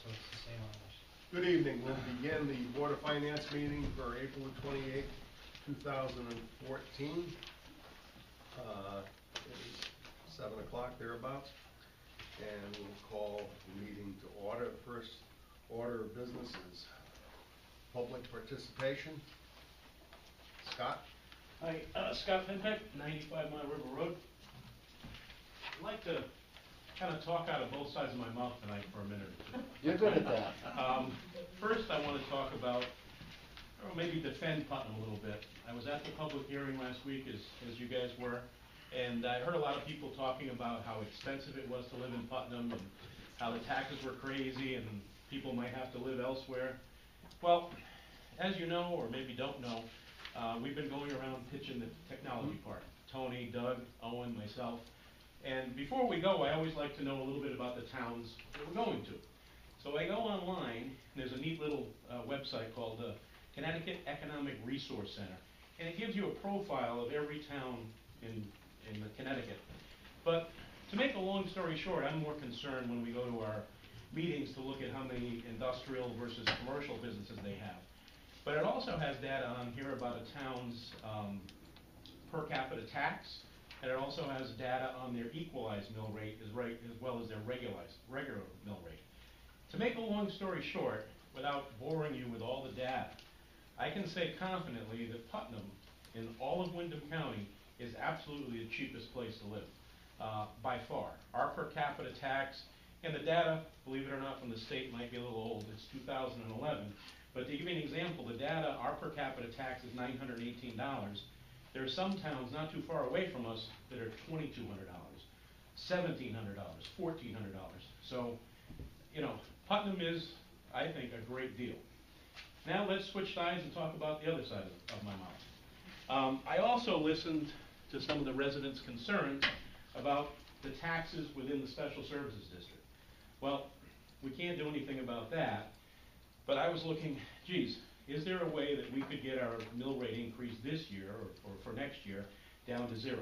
so it's the same on this. Good evening. We'll begin the Board of Finance meeting for April 28th, 2014. It's 7 o'clock thereabouts, and we'll call the meeting to order. First order of business is public participation. Scott? Hi, Scott Finpeck, 95 Mile River Road. I'd like to kind of talk out of both sides of my mouth tonight for a minute or two. You're good at that. First, I want to talk about, or maybe defend Putnam a little bit. I was at the public hearing last week, as you guys were, and I heard a lot of people talking about how expensive it was to live in Putnam and how the taxes were crazy and people might have to live elsewhere. Well, as you know, or maybe don't know, we've been going around pitching the technology part. Tony, Doug, Owen, myself. And before we go, I always like to know a little bit about the towns that we're going to. So I go online, and there's a neat little website called the Connecticut Economic Resource Center. And it gives you a profile of every town in Connecticut. But to make a long story short, I'm more concerned when we go to our meetings to look at how many industrial versus commercial businesses they have. But it also has data on here about a town's per capita tax, and it also has data on their equalized mill rate as well as their regular mill rate. To make a long story short, without boring you with all the data, I can say confidently that Putnam, in all of Windham County, is absolutely the cheapest place to live, by far. Our per capita tax, and the data, believe it or not, from the state might be a little old, it's 2011, but to give you an example, the data, our per capita tax is $918. There are some towns not too far away from us that are $2,200, $1,700, $1,400. So, you know, Putnam is, I think, a great deal. Now let's switch sides and talk about the other side of my mouth. I also listened to some of the residents' concerns about the taxes within the Special Services District. Well, we can't do anything about that, but I was looking, geez, is there a way that we could get our mill rate increase this year, or for next year, down to 0?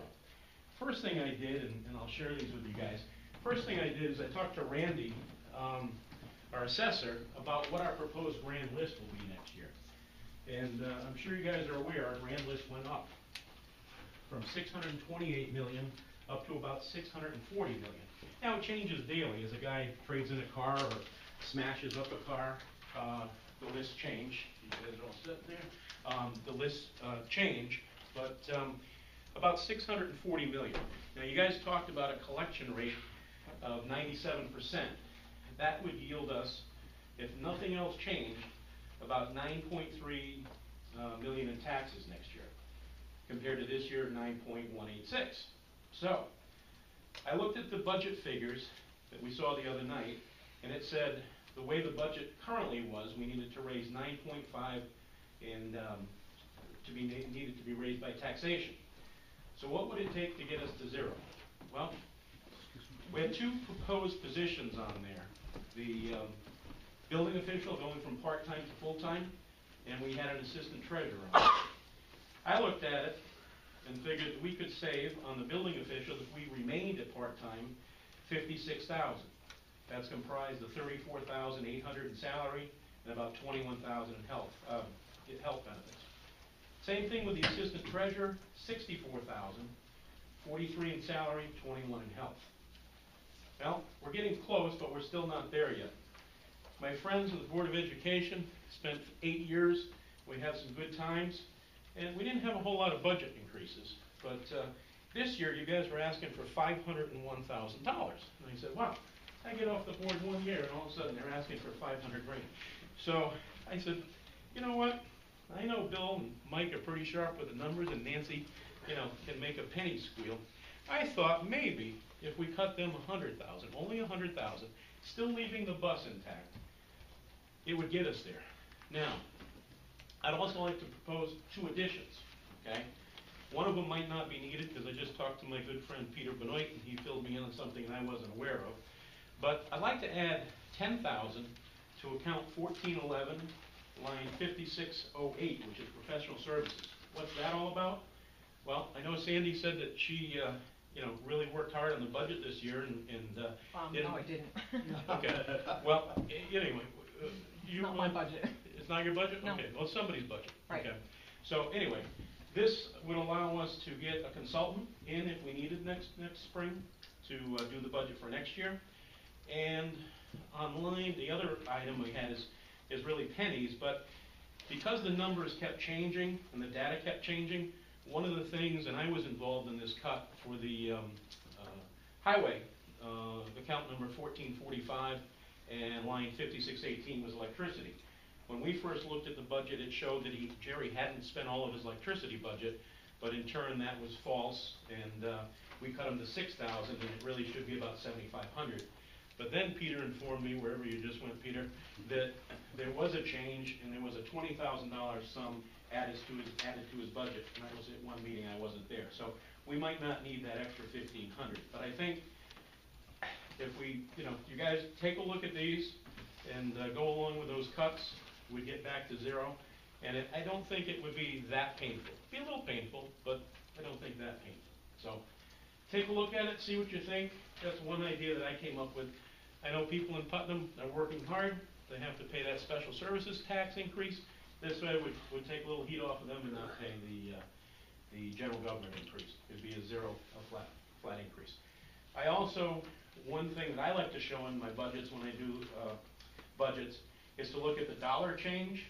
First thing I did, and I'll share these with you guys, first thing I did is I talked to Randy, our assessor, about what our proposed grand list will be next year. And I'm sure you guys are aware, our grand list went up from $628 million up to about $640 million. Now it changes daily as a guy trades in a car or smashes up a car. The lists change. You guys all sit there. The lists change, but about $640 million. Now you guys talked about a collection rate of 97%. That would yield us, if nothing else changed, about $9.3 million in taxes next year, compared to this year, 9.186. So, I looked at the budget figures that we saw the other night, and it said the way the budget currently was, we needed to raise 9.5 and needed to be raised by taxation. So what would it take to get us to 0? Well, we had two proposed positions on there. The building official going from part-time to full-time, and we had an assistant treasurer on it. I looked at it and figured we could save on the building official if we remained at part-time $56,000. That's comprised of $34,800 in salary and about $21,000 in health benefits. Same thing with the assistant treasurer, $64,000, $43,000 in salary, $21,000 in health. Well, we're getting close, but we're still not there yet. My friends in the Board of Education spent 8 years. We had some good times, and we didn't have a whole lot of budget increases. But this year, you guys were asking for $501,000. And I said, wow, I get off the board 1 year, and all of a sudden they're asking for $500,000. So I said, you know what? I know Bill and Mike are pretty sharp with the numbers, and Nancy, you know, can make a penny squeal. I thought maybe if we cut them $100,000, only $100,000, still leaving the bus intact, it would get us there. Now, I'd also like to propose 2 additions, okay? One of them might not be needed because I just talked to my good friend Peter Benoit and he filled me in on something I wasn't aware of. But I'd like to add $10,000 to account 1411, line 5608, which is professional services. What's that all about? Well, I know Sandy said that she really worked hard on the budget this year and didn't. No, I didn't. Okay, well, anyway, you. It's not my budget. It's not your budget? No. Okay, well, it's somebody's budget. Right. Okay. So anyway, this would allow us to get a consultant in if we needed next spring to do the budget for next year. And online, the other item we had is really pennies, but because the numbers kept changing and the data kept changing, one of the things, and I was involved in this cut for the highway, account number 1445 and line 5618 was electricity. When we first looked at the budget, it showed that Jerry hadn't spent all of his electricity budget, but in turn that was false, and we cut him to 6,000, and it really should be about 7,500. But then Peter informed me, wherever you just went, Peter, that there was a change, and there was a $20,000 sum added to his budget, and that was at one meeting, I wasn't there. So we might not need that extra 1,500, but I think if we, you guys take a look at these and go along with those cuts, we get back to zero, and I don't think it would be that painful. It'd be a little painful, but I don't think that painful. So take a look at it, see what you think. That's one idea that I came up with. I know people in Putnam are working hard. They have to pay that special services tax increase. This way would take a little heat off of them and not pay the general government increase. It'd be a flat increase. I also, one thing that I like to show in my budgets when I do budgets is to look at the dollar change.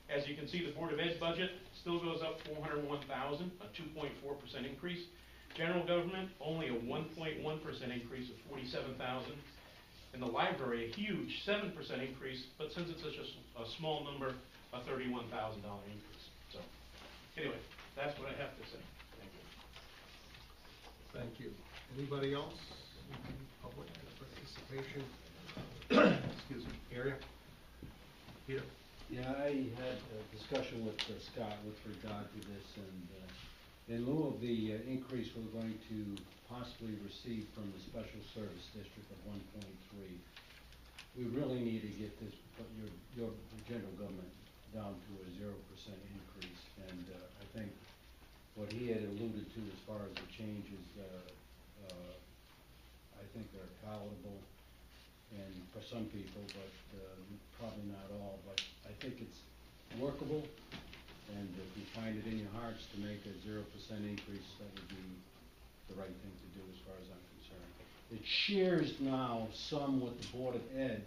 As you can see, the Board of Ed budget still goes up $401,000, a 2.4% increase. General government, only a 1.1% increase of $47,000. In the library, a huge 7% increase, but since it's such a small number, a $31,000 increase. So, anyway, that's what I have to say. Thank you. Thank you. Anybody else? Public participation? Excuse me. Area? Peter? Yeah, I had a discussion with Scott with regard to this, and in lieu of the increase we're going to possibly receive from the Special Service District of 1.3, we really need to get this, your general government down to a 0% increase, and I think what he had alluded to as far as the changes, I think are palatable and for some people, but probably not all, but I think it's workable, and if you find it in your hearts to make a 0% increase, that would be the right thing to do as far as I'm concerned. It shares now some with the Board of Ed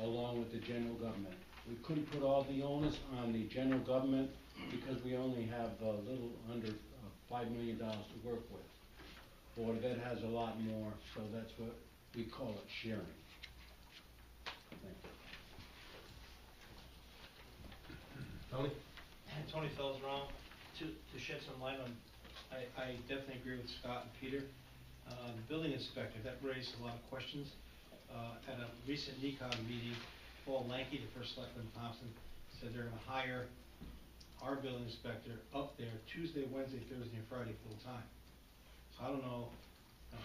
along with the general government. We couldn't put all the onus on the general government because we only have a little under $5 million to work with. Board of Ed has a lot more, so that's what we call it sharing. Thank you. Tony? And Tony Fellows wrong. To shed some light on, I definitely agree with Scott and Peter. The building inspector, that raised a lot of questions. At a recent NECOG meeting, Paul Lanky, the first selectman in Thompson, said they're going to hire our building inspector up there Tuesday, Wednesday, Thursday, and Friday full time. So I don't know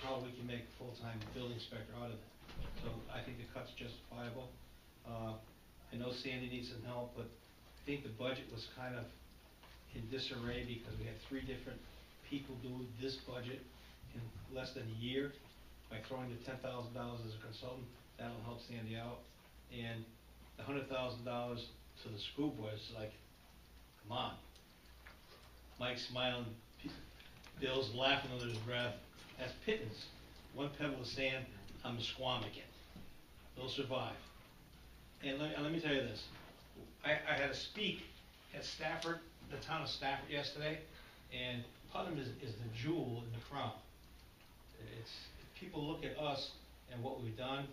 how we can make a full-time building inspector out of it. So I think the cut's justifiable. I know Sandy needs some help, but I think the budget was kind of in disarray because we had 3 different people do this budget in less than a year. By throwing the $10,000 as a consultant, that'll help Sandy out. And the $100,000 to the school board is like, come on. Mike's smiling, Bill's laughing under his breath. That's pittance. 1 pebble of sand, I'm a Squamican. They'll survive. And let me tell you this. I had to speak at Stafford, the town of Stafford yesterday, and Putnam is the jewel in the crown. People look at us and what we've done,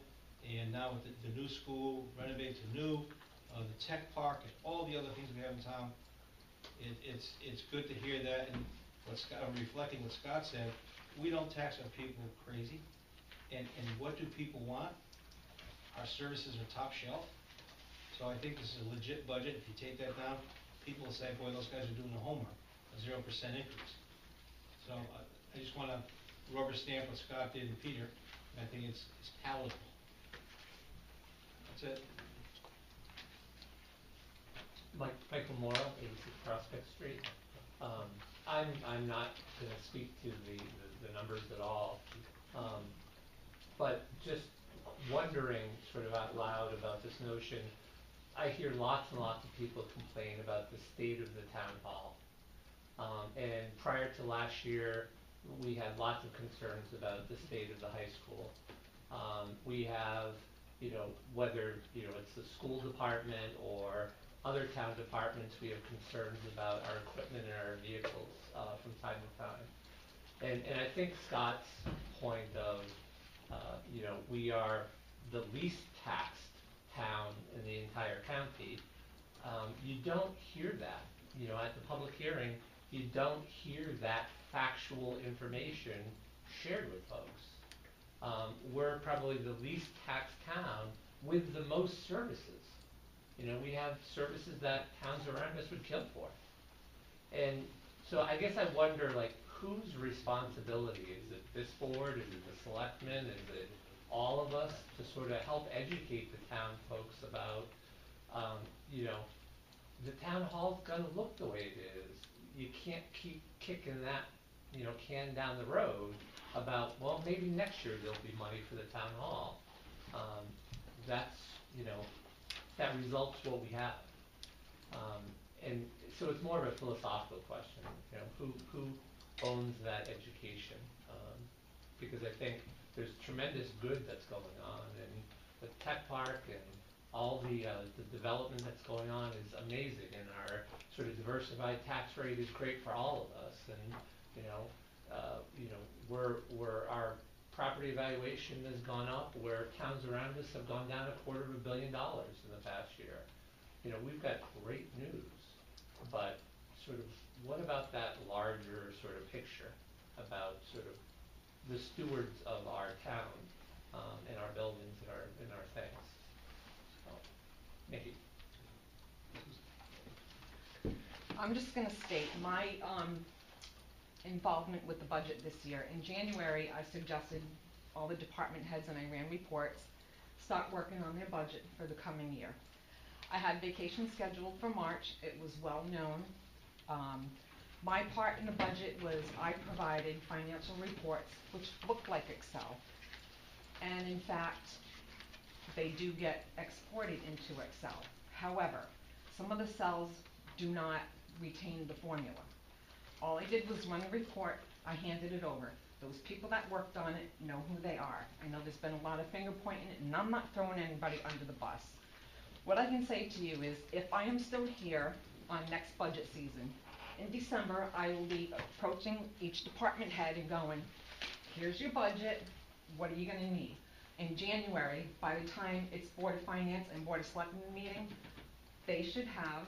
and now with the new school, renovated to new, the tech park, and all the other things we have in town, it's good to hear that. And I'm reflecting what Scott said. We don't tax our people crazy, and what do people want? Our services are top shelf. So I think this is a legit budget. If you take that down, people will say, boy, those guys are doing the homework, a 0% increase. So I just want to rubber stamp what Scott did and Peter, and I think it's palatable. That's it. Michael Morrow, 86 Prospect Street. I'm not gonna speak to the numbers at all. But just wondering sort of out loud about this notion, I hear lots and lots of people complain about the state of the town hall. And prior to last year, we had lots of concerns about the state of the high school. We have, whether, it's the school department or other town departments, we have concerns about our equipment and our vehicles, from time to time. And I think Scott's point of, we are the least taxed town in the entire county, you don't hear that. At the public hearing, you don't hear that factual information shared with folks. We're probably the least taxed town with the most services. We have services that towns around us would kill for. And so I guess I wonder, whose responsibility? Is it this board? Is it the selectmen? Is it all of us to sort of help educate the town folks about, the town hall's gonna look the way it is. You can't keep kicking that, can down the road about, well, maybe next year there'll be money for the town hall. That's, that results what we have. And so it's more of a philosophical question, who owns that education? Because I think there's tremendous good that's going on, and the tech park and all the development that's going on is amazing, and our sort of diversified tax rate is great for all of us, and, our property evaluation has gone up, where towns around us have gone down $250 million in the past year. We've got great news, but sort of, what about that larger sort of picture about sort of the stewards of our town, and our buildings and our things? So, Nikki. I'm just gonna state my involvement with the budget this year. In January, I suggested all the department heads, and I ran reports, start working on their budget for the coming year. I had vacation scheduled for March. It was well known. My part in the budget was I provided financial reports which looked like Excel. And in fact, they do get exported into Excel. However, some of the cells do not retain the formula. All I did was run a report, I handed it over. Those people that worked on it know who they are. I know there's been a lot of finger pointing, and I'm not throwing anybody under the bus. What I can say to you is, if I am still here on next budget season, in December, I will be approaching each department head and going, here's your budget, what are you gonna need? In January, by the time it's Board of Finance and Board of Selectmen meeting, they should have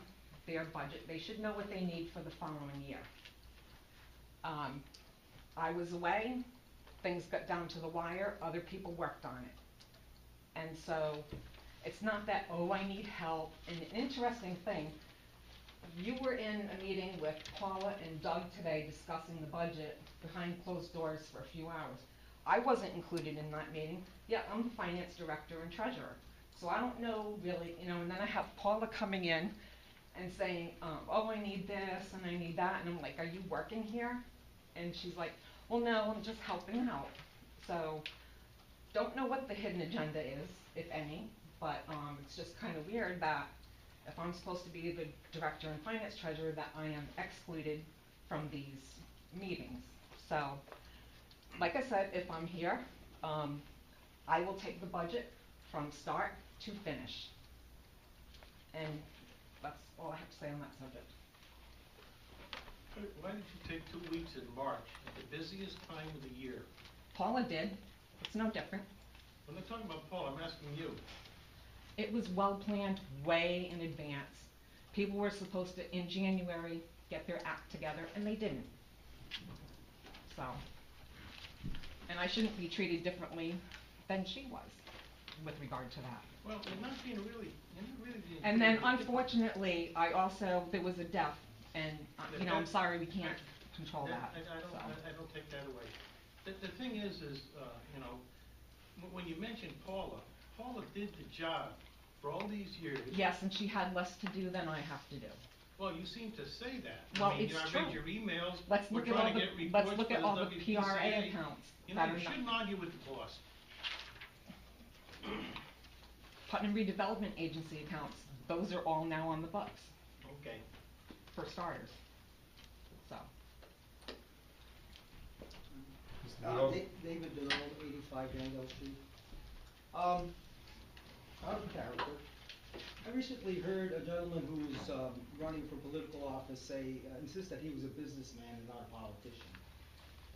their budget, they should know what they need for the following year. I was away, things got down to the wire, other people worked on it. And so, it's not that, oh, I need help. And an interesting thing, you were in a meeting with Paula and Doug today discussing the budget behind closed doors for a few hours. I wasn't included in that meeting, yet I'm the finance director and treasurer. So I don't know really, and then I have Paula coming in and saying, oh, I need this and I need that. And I'm like, are you working here? And she's like, well, no, I'm just helping out. So, don't know what the hidden agenda is, if any, but it's just kind of weird that if I'm supposed to be the director and finance treasurer, that I am excluded from these meetings. So, like I said, if I'm here, I will take the budget from start to finish. And that's all I have to say on that subject. Why did you take 2 weeks in March, at the busiest time of the year? Paula did. It's no different. I'm not talking about Paul, I'm asking you. It was well planned way in advance. People were supposed to, in January, get their act together, and they didn't. So, and I shouldn't be treated differently than she was with regard to that. Well, you're not being really being And then treated unfortunately, there was a death, and, I'm sorry, we can't control that. I don't take that away. The thing is, when you mentioned Paula did the job for all these years. Yes, and she had less to do than I have to do. Well, you seem to say that. Well, I mean, it's I read true. your emails. Let's We're look at trying all to the, get reports let's look at for all the WPCA. PRA accounts You know, that you are not. shouldn't argue with the boss. Putnam Redevelopment Agency accounts, those are all now on the books, Okay. for starters, so. Mr. Neal? David Deneau, 85 Danville Street. Out of character, I recently heard a gentleman who's running for political office insist that he was a businessman and not a politician.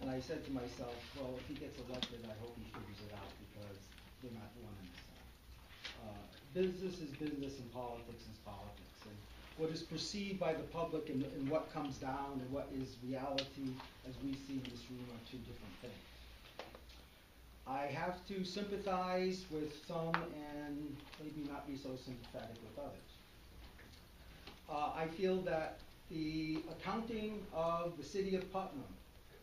And I said to myself, well, if he gets elected, I hope he figures it out, because they're not one and the same. Business is business and politics is politics. And what is perceived by the public and what comes down and what is reality, as we see in this room, are two different things. I have to sympathize with some and maybe not be so sympathetic with others. I feel that the accounting of the city of Putnam,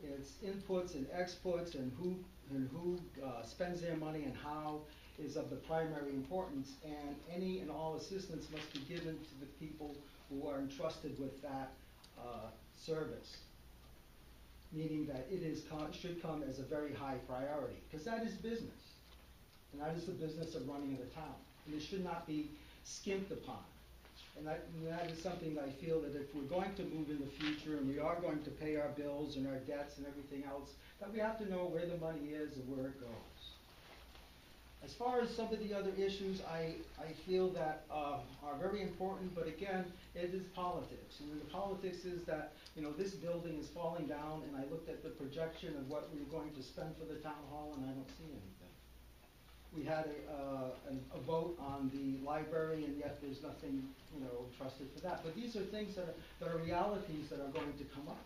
its inputs and exputs and who spends their money and how, is of the primary importance, and any and all assistance must be given to the people who are entrusted with that service. Meaning that should come as a very high priority, because that is business. And that is the business of running the town. And it should not be skimped upon. And that is something that I feel that if we're going to move in the future and we are going to pay our bills and our debts and everything else, that we have to know where the money is and where it goes. As far as some of the other issues, I feel that are very important, but again, it is politics. And the politics is that, this building is falling down, and I looked at the projection of what we were going to spend for the town hall, and I don't see anything. We had a vote on the library, and yet there's nothing, trusted for that. But these are things that are realities that are going to come up.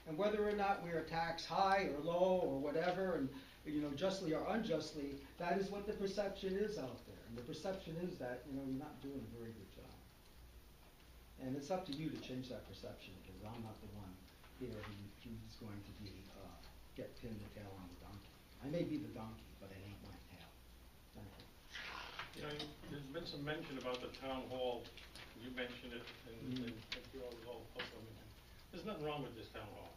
And whether or not we are taxed high or low or whatever, and justly or unjustly, that is what the perception is out there. And the perception is that, you're not doing a very good job. And it's up to you to change that perception, because I'm not the one here who's going to get pinned the tail on the donkey. I may be the donkey, but it ain't my tail. Thank you. You know, there's been some mention about the town hall. You mentioned it, and you all also mentioned it. There's nothing wrong with this town hall.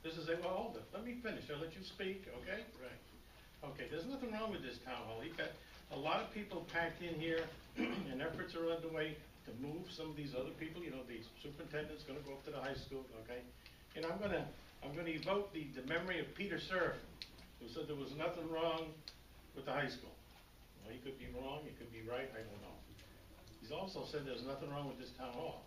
This is hold it, let me finish, I'll let you speak, okay? Right. Okay, there's nothing wrong with this town hall. You've got a lot of people packed in here, and efforts are underway to move some of these other people. The superintendent's gonna go up to the high school, okay? And I'm gonna evoke the memory of Peter Cerf, who said there was nothing wrong with the high school. Well, he could be wrong, he could be right, I don't know. He's also said there's nothing wrong with this town hall,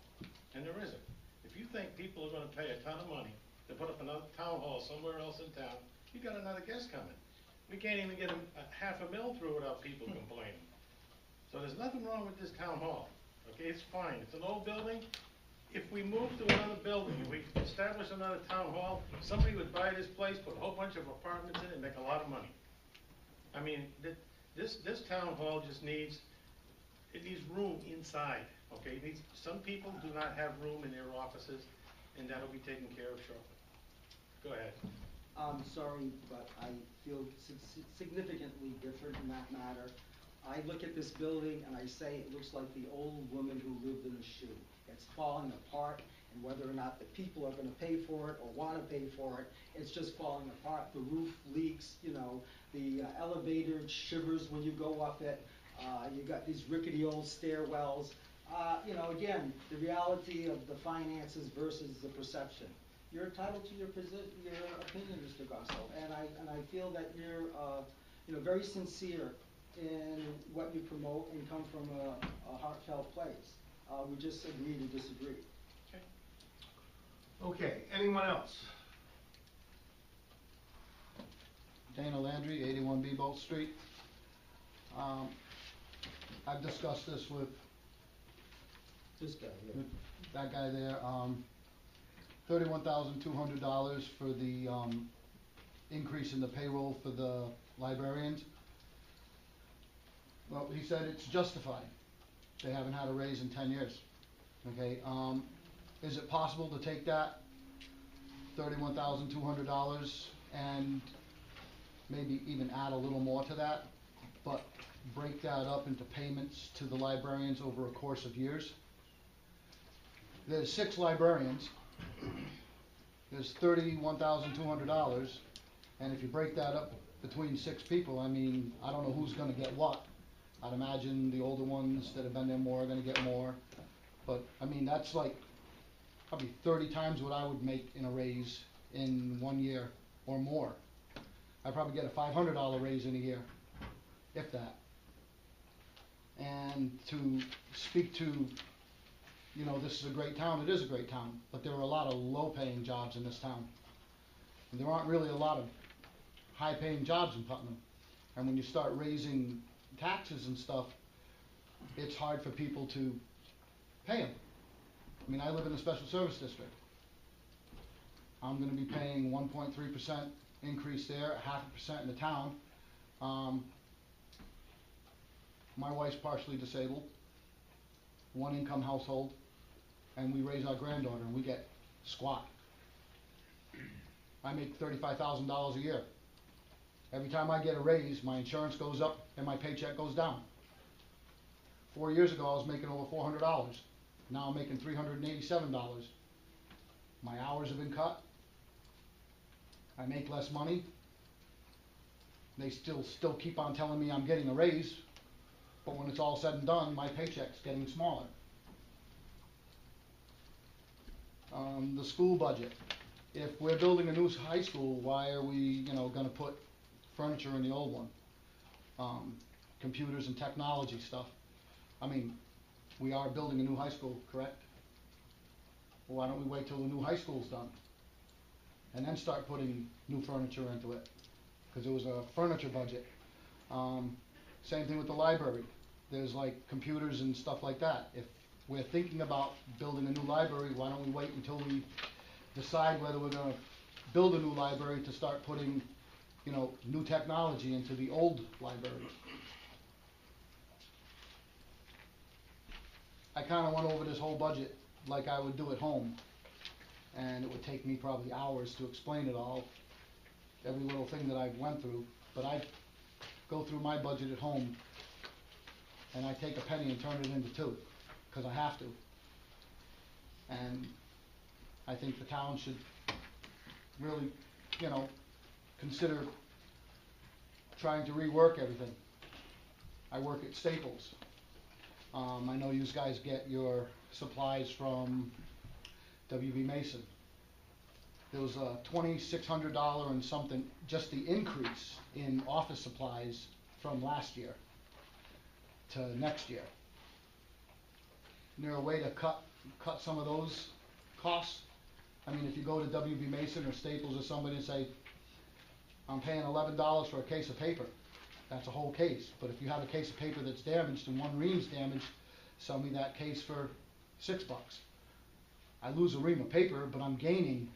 and there isn't. If you think people are gonna pay a ton of money to put up another town hall somewhere else in town, you got another guest coming. We can't even get a $500,000 through without people complaining. So there's nothing wrong with this town hall. Okay, it's fine. It's an old building. If we move to another building, if we establish another town hall, somebody would buy this place, put a whole bunch of apartments in it, and make a lot of money. I mean, this town hall just needs room inside. Okay, some people do not have room in their offices, and that'll be taken care of shortly. Go ahead. I'm sorry, but I feel significantly different in that matter. I look at this building and I say it looks like the old woman who lived in a shoe. It's falling apart, and whether or not the people are going to pay for it or want to pay for it, it's just falling apart. The roof leaks, the elevator shivers when you go up it. You got these rickety old stairwells. Again, the reality of the finances versus the perception. You're entitled to your opinion, Mr. Gosso, and I feel that you're very sincere in what you promote and come from a heartfelt place. We just agree to disagree. Okay, anyone else? Dana Landry, 81 Bebolt Street. I've discussed this with This guy here. that guy there. $31,200 for the increase in the payroll for the librarians. Well, he said it's justified. They haven't had a raise in 10 years. Okay, is it possible to take that $31,200 and maybe even add a little more to that, but break that up into payments to the librarians over a course of years? there's 6 librarians, there's $31,200, and if you break that up between 6 people, I mean, I don't know who's gonna get what. I'd imagine the older ones that have been there more are gonna get more, but, I mean, that's like probably 30 times what I would make in a raise in 1 year or more. I probably get a $500 raise in a year, if that. And to speak to, you know, this is a great town, it is a great town, but there are a lot of low-paying jobs in this town. And there aren't really a lot of high-paying jobs in Putnam. And when you start raising taxes and stuff, it's hard for people to pay them. I mean, I live in a special service district. I'm gonna be paying 1.3% increase there, 0.5% in the town. My wife's partially disabled, 1-income household, and we raise our granddaughter and we get squat. I make $35,000 a year. Every time I get a raise, my insurance goes up and my paycheck goes down. 4 years ago, I was making over $400. Now I'm making $387. My hours have been cut. I make less money. They still keep on telling me I'm getting a raise, but when it's all said and done, my paycheck's getting smaller. The school budget. If we're building a new high school, why are we, you know, gonna put furniture in the old one? Computers and technology stuff. I mean, we are building a new high school, correct? Well, why don't we wait till the new high school's done? And then start putting new furniture into it, because it was a furniture budget. Same thing with the library. There's like computers and stuff like that. If we're thinking about building a new library, why don't we wait until we decide whether we're gonna build a new library to start putting, you know, new technology into the old library? I kinda went over this whole budget like I would do at home, and it would take me probably hours to explain it all, every little thing that I went through, but I go through my budget at home, and I take a penny and turn it into 2, 'cause I have to. And I think the town should really, you know, consider trying to rework everything. I work at Staples. I know you guys get your supplies from WB Mason. There was a $2,600 and something, just the increase in office supplies from last year to next year. Is there a way to cut some of those costs? I mean, if you go to WB Mason or Staples or somebody and say, I'm paying $11 for a case of paper, that's a whole case. But if you have a case of paper that's damaged and one ream's damaged, sell me that case for $6. I lose a ream of paper, but I'm gaining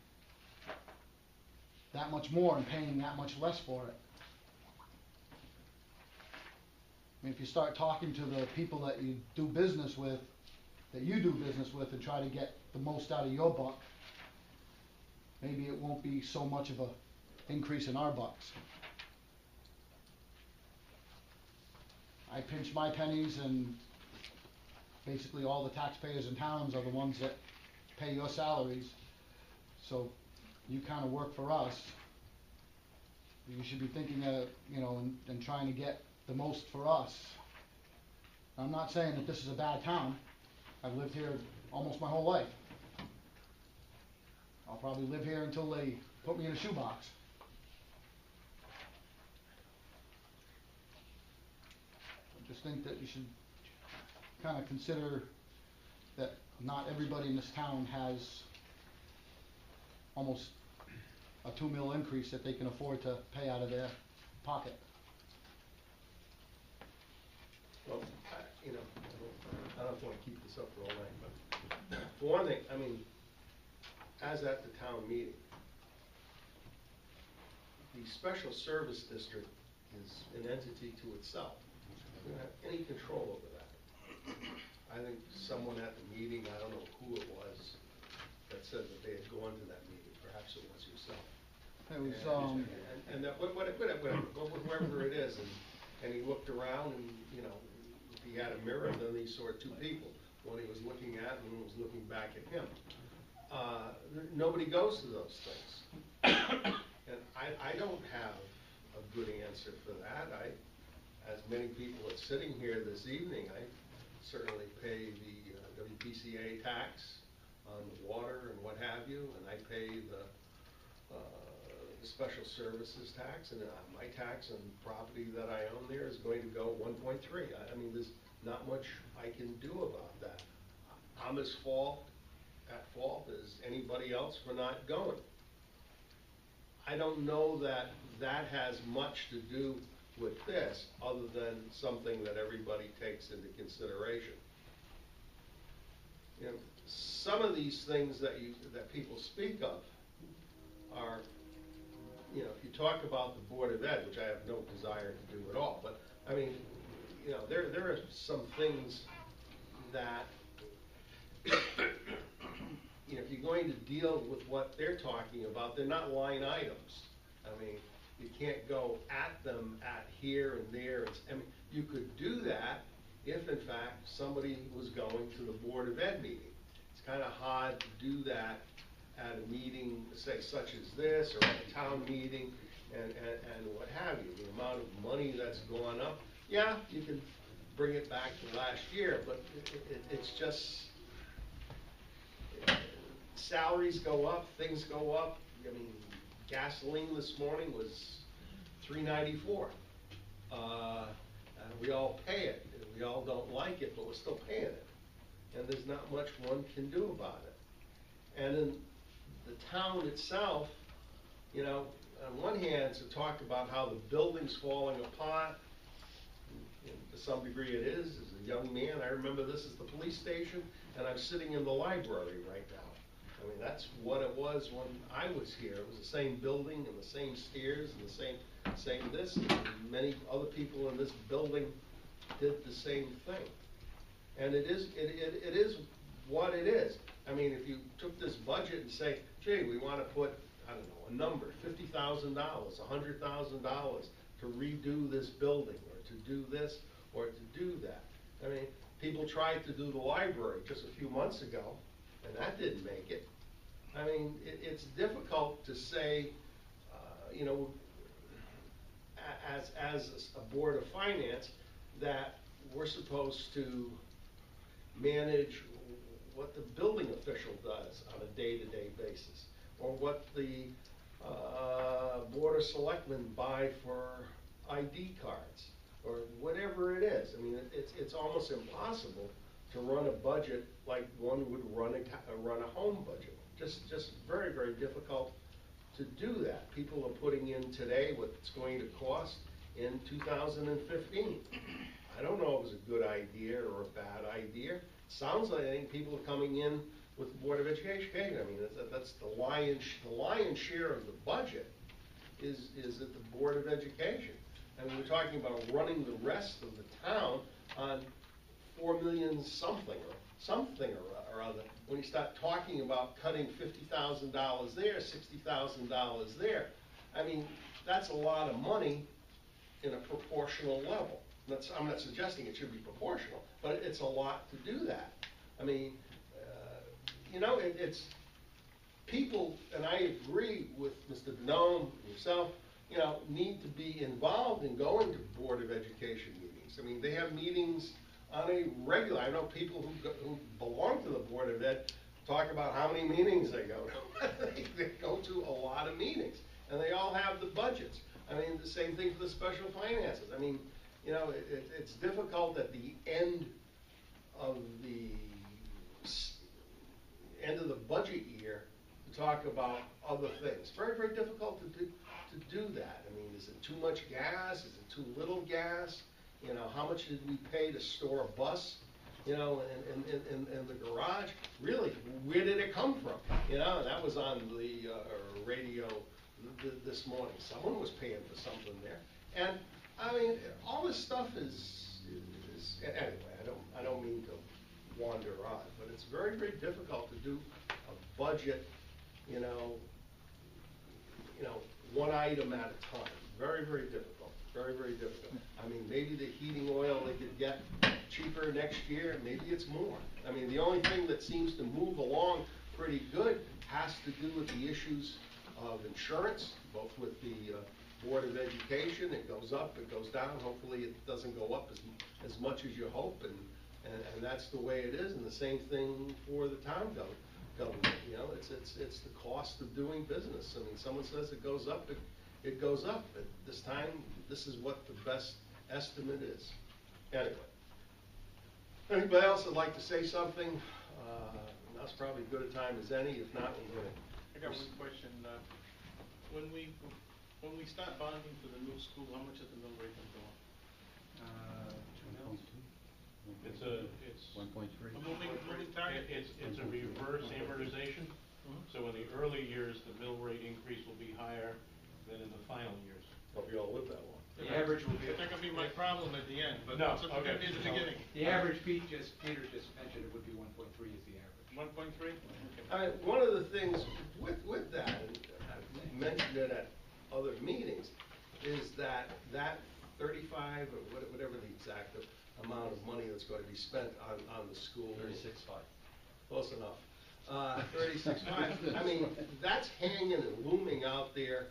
that much more and paying that much less for it. I mean, if you start talking to the people that you do business with, and try to get the most out of your buck, maybe it won't be so much of a increase in our bucks. I pinch my pennies, and basically all the taxpayers in towns are the ones that pay your salaries. So you kind of work for us. You should be thinking of, you know, and trying to get the most for us. I'm not saying that this is a bad town. I've lived here almost my whole life. I'll probably live here until they put me in a shoebox. I just think that you should kind of consider that not everybody in this town has almost a $2 million increase that they can afford to pay out of their pocket. Well, you know, I don't want to keep this up for all night, but for one thing, I mean, as at the town meeting, the special service district is an entity to itself. We don't have any control over that. I think someone at the meeting, I don't know who it was, that said that they had gone to that meeting. Perhaps it was yourself. It was, And that, whatever, whoever it is, and he looked around, and, you know, he had a mirror, and then he saw 2 people. what he was looking at and was looking back at him. Nobody goes to those things. And I don't have a good answer for that. As many people are sitting here this evening, I certainly pay the WPCA tax on the water and what have you, and I pay the special services tax, and my tax on property that I own there is going to go 1.3. I mean, there's not much I can do about that. I'm at fault as anybody else for not going. I don't know that that has much to do with this, other than something that everybody takes into consideration. You know, some of these things that people speak of are, you know, if you talk about the Board of Ed, which I have no desire to do at all, but I mean, you know, there are some things that, you know, if you're going to deal with what they're talking about, they're not line items. I mean, you can't go at them at here and there. I mean, you could do that if, in fact, somebody was going to the Board of Ed meeting. It's kind of hard to do that at a meeting, say, such as this, or at a town meeting, and what have you. The amount of money that's gone up, yeah, you can bring it back to last year, but it's just, salaries go up, things go up. I mean, gasoline this morning was $3.94. And we all pay it. We all don't like it, but we're still paying it. And there's not much one can do about it. And in the town itself, you know, on one hand, to talk about how the building's falling apart, and to some degree it is. As a young man, I remember this is the police station, and I'm sitting in the library right now. I mean, that's what it was when I was here. It was the same building and the same stairs and the same this. And many other people in this building did the same thing. And it is what it is. I mean, if you took this budget and say, gee, we want to put, I don't know, a number, $50,000, $100,000 to redo this building, or to do this, or to do that. I mean, people tried to do the library just a few months ago, and that didn't make it. I mean, it's difficult to say, you know, as a Board of Finance, that we're supposed to manage what the building official does on a day-to-day basis, or what the Board of Selectmen buy for ID cards, or whatever it is. I mean, it's almost impossible to run a budget like one would run a home budget. Just very, very difficult to do that. People are putting in today what it's going to cost in 2015. I don't know if it was a good idea or a bad idea. It sounds like I think people are coming in with the Board of Education. I mean, that's the lion's share of the budget is at the Board of Education. I mean, we're talking about running the rest of the town on $4 million something or other. When you start talking about cutting $50,000 there, $60,000 there, I mean, that's a lot of money in a proportional level. I'm not suggesting it should be proportional, but it's a lot to do that. I mean, you know, it's people, and I agree with Mr. Bonhomme, yourself, you know, need to be involved in going to Board of Education meetings. I mean, they have meetings on a regular. I know people who belong to the Board of Ed talk about how many meetings they go to. They go to a lot of meetings, and they all have the budgets. I mean, the same thing for the special finances. I mean, you know, it's difficult at the end of the budget year to talk about other things. Very, very difficult to do that. I mean, is it too much gas? Is it too little gas? You know, how much did we pay to store a bus, you know, in the garage? Really, where did it come from? You know, that was on the radio this morning. Someone was paying for something there. And, I mean, all this stuff is anyway, I don't mean to wander on, but it's very, very difficult to do a budget, you know, one item at a time. Very, very difficult. Very, very difficult. I mean, maybe the heating oil they could get cheaper next year, maybe it's more. I mean, the only thing that seems to move along pretty good has to do with the issues of insurance, both with the Board of Education. It goes up, it goes down. Hopefully it doesn't go up as much as you hope, and that's the way it is. And the same thing for the town government. You know, it's the cost of doing business. I mean, someone says it goes up, it goes up. But this time, this is what the best estimate is. Anyway, anybody else would like to say something? Now's probably as good a time as any. If not, we're gonna. I got one question. When we start bonding for the new school, how much is the mill rate gonna go up? 2.2. It's 1.3. a moving target? It's a reverse amortization. So in the early years, the mill rate increase will be higher than in the final years. Hope you all live that long. The average will be. It's not gonna be my problem at the end, but No, it's okay. gonna be at the beginning. The average, Peter just mentioned it would be 1.3 is the average. 1.3? One of the things with that, and I've mentioned it at other meetings, is that 35 or whatever the exact amount of money that's going to be spent on the school. 36.5. Close enough. 36.5. I mean, that's hanging and looming out there,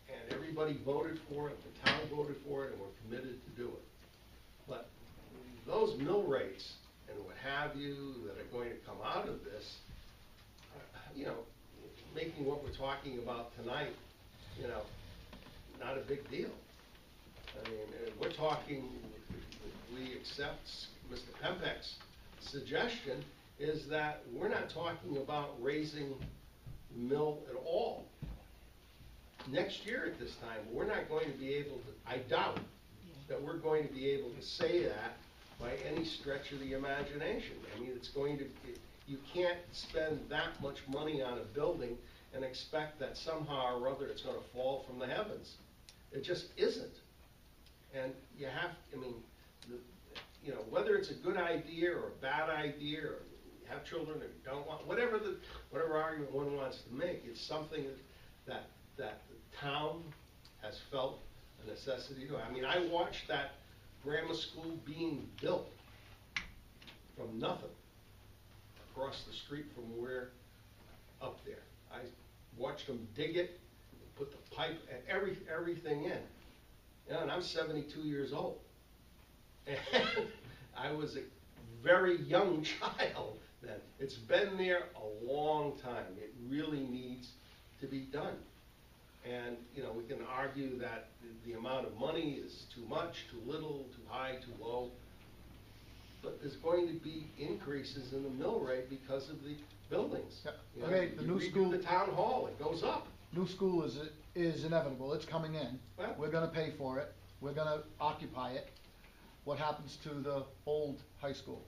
and everybody voted for it, the town voted for it, and we're committed to do it. But those mill rates and what have you that are going to come out of this, you know, making what we're talking about tonight, you know, not a big deal. I mean, we're talking, we accept Mr. Pempek's suggestion, is that we're not talking about raising the mill at all. Next year at this time, we're not going to be able to, I doubt that we're going to be able to say that by any stretch of the imagination. I mean, it's going to, you can't spend that much money on a building and expect that somehow or other it's gonna fall from the heavens. It just isn't. And you have, I mean, you know, whether it's a good idea or a bad idea, or you have children or you don't want, whatever argument one wants to make, it's something that the town has felt a necessity to. I mean, I watched that grammar school being built from nothing across the street from where, up there. I watched them dig it, put the pipe and everything in. You know, and I'm 72 years old. And I was a very young child then. It's been there a long time. It really needs to be done. And, you know, we can argue that the amount of money is too much, too little, too high, too low. But there's going to be increases in the mill rate because of the buildings. Yep. You know, Okay, the you new redo school- the town hall, it goes up. New school is inevitable, it's coming in. Well- We're gonna pay for it, we're gonna occupy it. What happens to the old high school?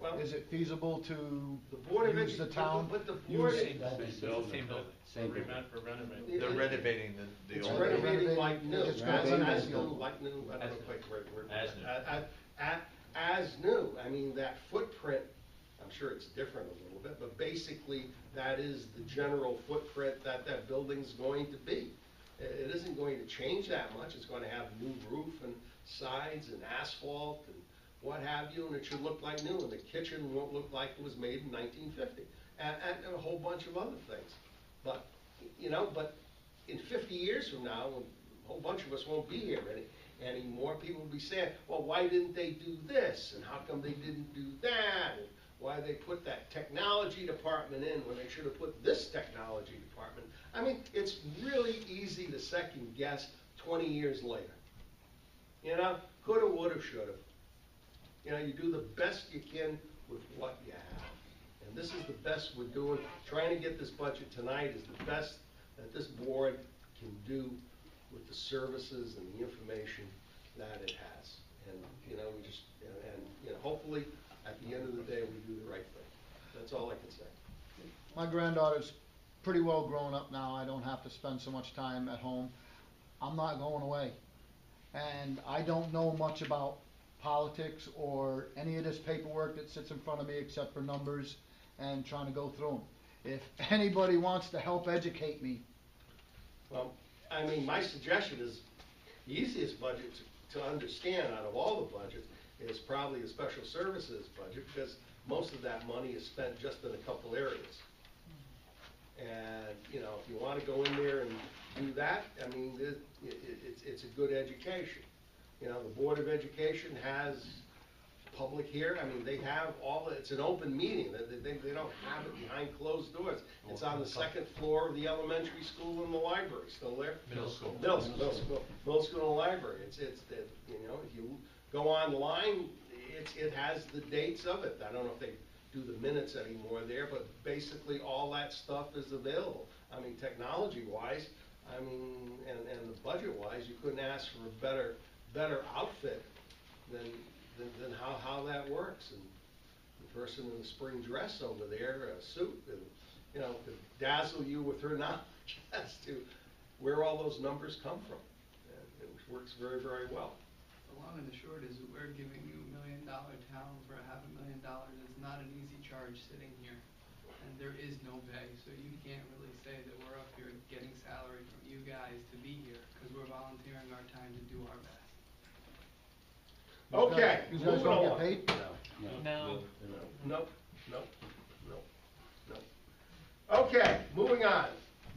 Well, Is it feasible to the Board of use the town? But the Board, use- Same building. Same building. It- They're renovating the it's old. renovating like new. It's As renovating. new, like new, I don't know quite the right word. As new. As new, I mean, that footprint, I'm sure it's different a little bit, but basically, that is the general footprint that building's going to be. It isn't going to change that much, it's going to have new roof and sides and asphalt and what have you, and it should look like new, and the kitchen won't look like it was made in 1950, and a whole bunch of other things. But, you know, but in 50 years from now, a whole bunch of us won't be here anymore. People will be saying, well, why didn't they do this, and how come they didn't do that, and why they put that technology department in when they should have put this technology department. I mean, it's really easy to second guess 20 years later. You know, coulda, woulda, shoulda. You know, you do the best you can with what you have. And this is the best we're doing. Trying to get this budget tonight is the best that this board can do with the services and the information that it has. And, you know, we just, and you know, hopefully, at the end of the day, we do the right thing. That's all I can say. My granddaughter's pretty well grown up now, I don't have to spend so much time at home. I'm not going away. And I don't know much about politics or any of this paperwork that sits in front of me except for numbers and trying to go through them. If anybody wants to help educate me, Well, I mean, my suggestion is the easiest budget to understand out of all the budgets is probably the special services budget, because most of that money is spent just in a couple areas. And, you know, if you wanna go in there and do that, I mean, it's a good education. You know, the Board of Education has public here, I mean, they have it's an open meeting, they don't have it behind closed doors. It's on the second floor of the elementary school and the library, still there? Middle school. Middle school and library, you know, if you go online, it has the dates of it. I don't know if they do the minutes anymore there, but basically all that stuff is available. I mean, technology-wise, I mean, and the budget-wise, you couldn't ask for a better outfit than how that works. And the person in the spring dress over there, a suit, and, you know, could dazzle you with her knowledge as to where all those numbers come from. And it works very, very well. The long and the short is that we're giving you $1 million town for $500,000. It's not an easy charge sitting here, and there is no pay, so you can't really say that we're up here getting salary from you guys to be here, because we're volunteering our time to do our best. Okay, You guys moving don't along. get paid? No. Nope. Okay, moving on.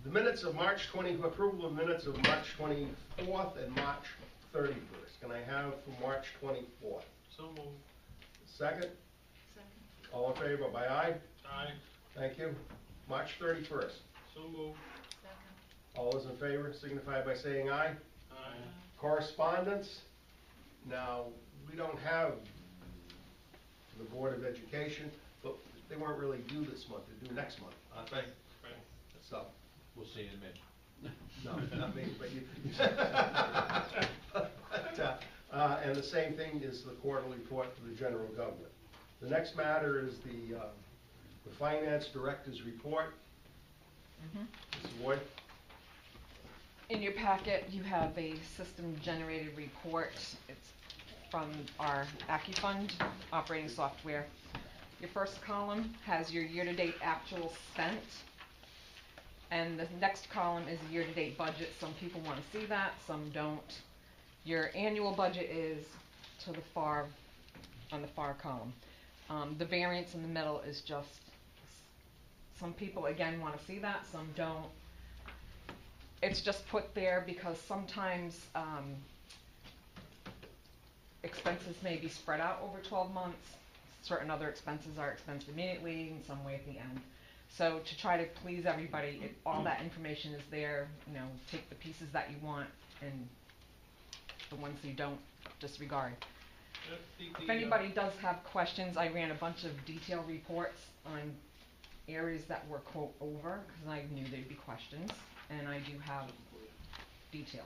The minutes of March 20, approval of minutes of March 24th and March 31st. Can I have for March 24th? So moved. Second? All in favor, by aye? Aye. Thank you. March 31st. So moved. All those in favor signify by saying aye. Aye. Correspondence? Now, we don't have the Board of Education, but they weren't really due this month, they're due next month, aren't they? Right. So, We'll see you in May. no, not me, but you. And the same thing is the quarterly report to the general government. The next matter is the finance director's report. Mrs. Ward? In your packet, you have a system-generated report. It's from our AccuFund operating software. Your first column has your year-to-date actual spent, and the next column is the year-to-date budget. Some people want to see that, some don't. Your annual budget is to the far, on the far column. The variance in the middle is just, some people again want to see that, some don't. It's just put there because sometimes expenses may be spread out over 12 months. Certain other expenses are expensed immediately, in some way at the end. So to try to please everybody, all that information is there. You know, take the pieces that you want and the ones you don't, disregard. If anybody does have questions, I ran a bunch of detailed reports on areas that were quote over, because I knew there'd be questions, and I do have details.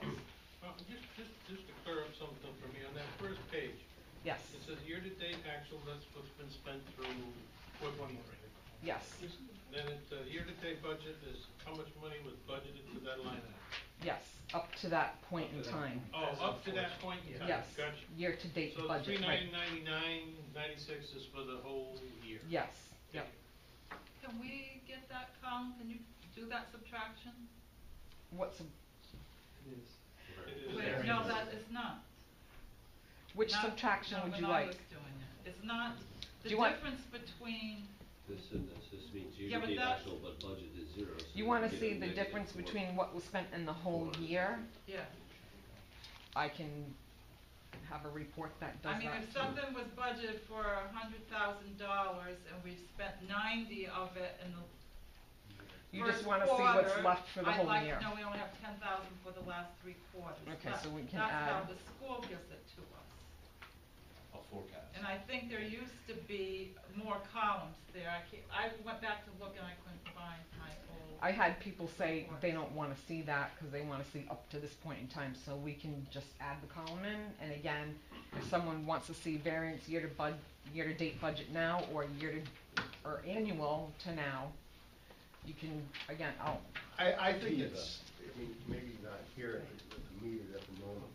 Just to clear up something for me, on that first page, Yes, it says year-to-date actual, that's what's been spent through 4/23. yes, Then year-to-date budget is how much money was budgeted to that line item? yes, up to that point in time. Oh, up to that point in time, Yes, gotcha. year-to-date So the budget, right, 399.96 is for the whole year? yes, yep. Can we get that column, can you do that subtraction? What's, It is. Wait, no, that is not. which Not- subtraction no, would when you I like? was doing it. It's not, the Do you want- difference between, This means Yeah, but year-to-date that's- actual, but budget is zero. So You wanna get see a the negative difference four. between what was spent in the whole year? yeah. I can have a report that does I mean, that if too. something was budgeted for $100,000 and we've spent 90 of it in the You first just wanna see what's quarter, left for the whole year. I'd like to know we only have 10,000 for the last 3 quarters. Okay, That- so we can That's how add- the school gives it to us. A forecast. And I think there used to be more columns there. I went back to look and I couldn't find my old. I had people say they don't wanna see that, cause they wanna see up to this point in time, so we can just add the column in, and again, if someone wants to see variance year-to-date budget now, or or annual to now, you can, again, I think it's, I mean, maybe not here at the meeting at the moment,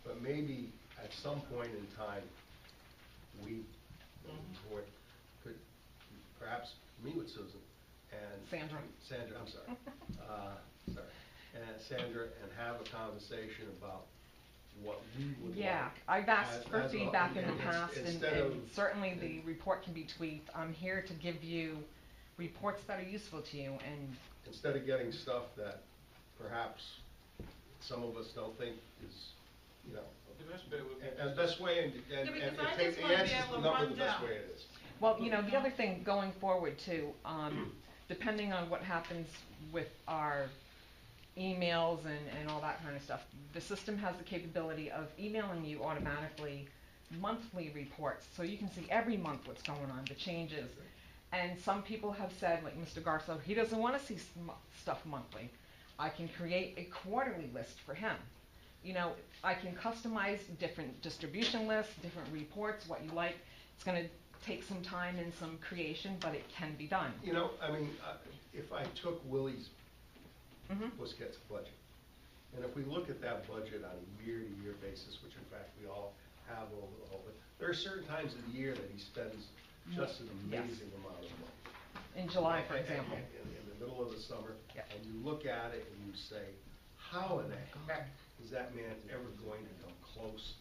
but maybe at some point in time, we, the board, could perhaps meet with Susan and. Sandra. Sandra, I'm sorry. Sorry. And Sandra, and have a conversation about what we would like. Yeah, I've asked for as a- feedback in the and past, and instead of- certainly the report can be tweaked. I'm here to give you reports that are useful to you, and Instead of getting stuff that perhaps some of us don't think is, you know, The best bet would be. and best way, and Yeah, because it I takes, just wanna be answers able the to number run the best down. way it is. well, you know, the other thing going forward too, depending on what happens with our emails and all that kind of stuff, the system has the capability of emailing you automatically monthly reports, so you can see every month what's going on, the changes. And some people have said, like Mr. Garso, he doesn't wanna see stuff monthly. I can create a quarterly list for him. You know, I can customize different distribution lists, different reports, what you like. It's gonna take some time and some creation, but it can be done. You know, I mean, if I took Willie's Mhm. Puscats budget, and if we look at that budget on a year-to-year basis, which in fact we all have over the whole, there are certain times of the year that he spends just an Yes. amazing amount of money. In July, for And- example. In the middle of the summer, Yeah. and you look at it and you say, how in the heck is that man ever going to come close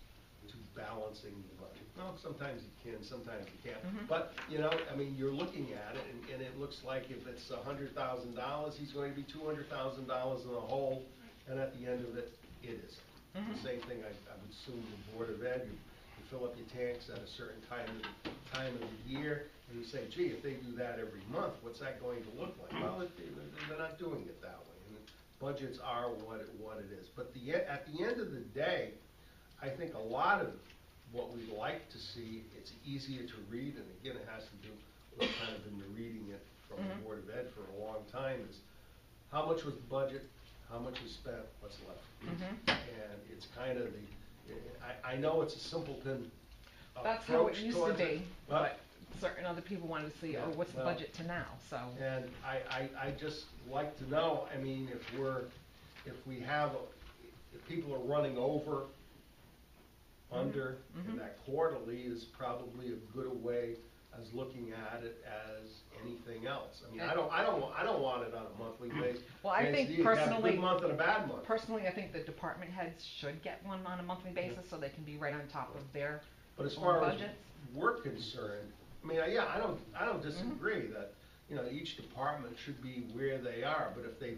to balancing the budget? Well, sometimes he can, sometimes he can't, Mhm. but, you know, I mean, you're looking at it, and it looks like if it's $100,000, he's going to be $200,000 in the hole, and at the end of it, it isn't. The Mhm. same thing, I would assume the Board of Ed, you fill up your tanks at a certain time of the year, and you say, gee, if they do that every month, what's that going to look like? Well, they're not doing it that way, and the budgets are what it is. But at the end of the day, I think a lot of what we'd like to see, it's easier to read, and again, it has to do with kind of been reading it from the Mhm. Board of Ed for a long time, is how much was the budget, how much was spent, what's left? Mhm. And it's kind of I know it's a simpleton That's how it approach used to towards be, it, but certain other people wanted to see, Yeah, oh, what's the well, budget to now, so. And I just like to know, I mean, if people are running over, under, Mhm. and that quarterly is probably as good a way as looking at it as anything else. I mean, I don't want it on a monthly basis. Well, I think You have a personally- good month and a bad month. Personally, I think the department heads should get one on a monthly basis, so they can be right on top of their But as own far as budgets. we're concerned, I mean, yeah, I don't disagree that, you know, each department should be where they are, but if they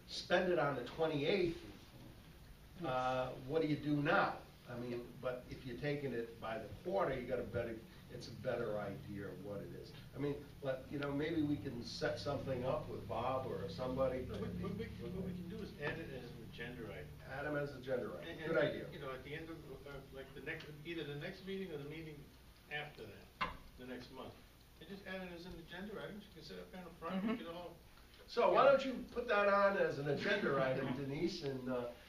spend it on the 28th, what do you do now? I mean, but if you're taking it by the quarter, it's a better idea of what it is. I mean, you know, maybe we can set something up with Bob or somebody. What we can do is add it as an agenda item. Add them as agenda item, And- good idea. You know, at the end of, like either the next meeting or the meeting after that, the next month. And just add it as an agenda item, you can set up down in front, we Mhm. can all, So why don't you put that on as an agenda item, Denise, and,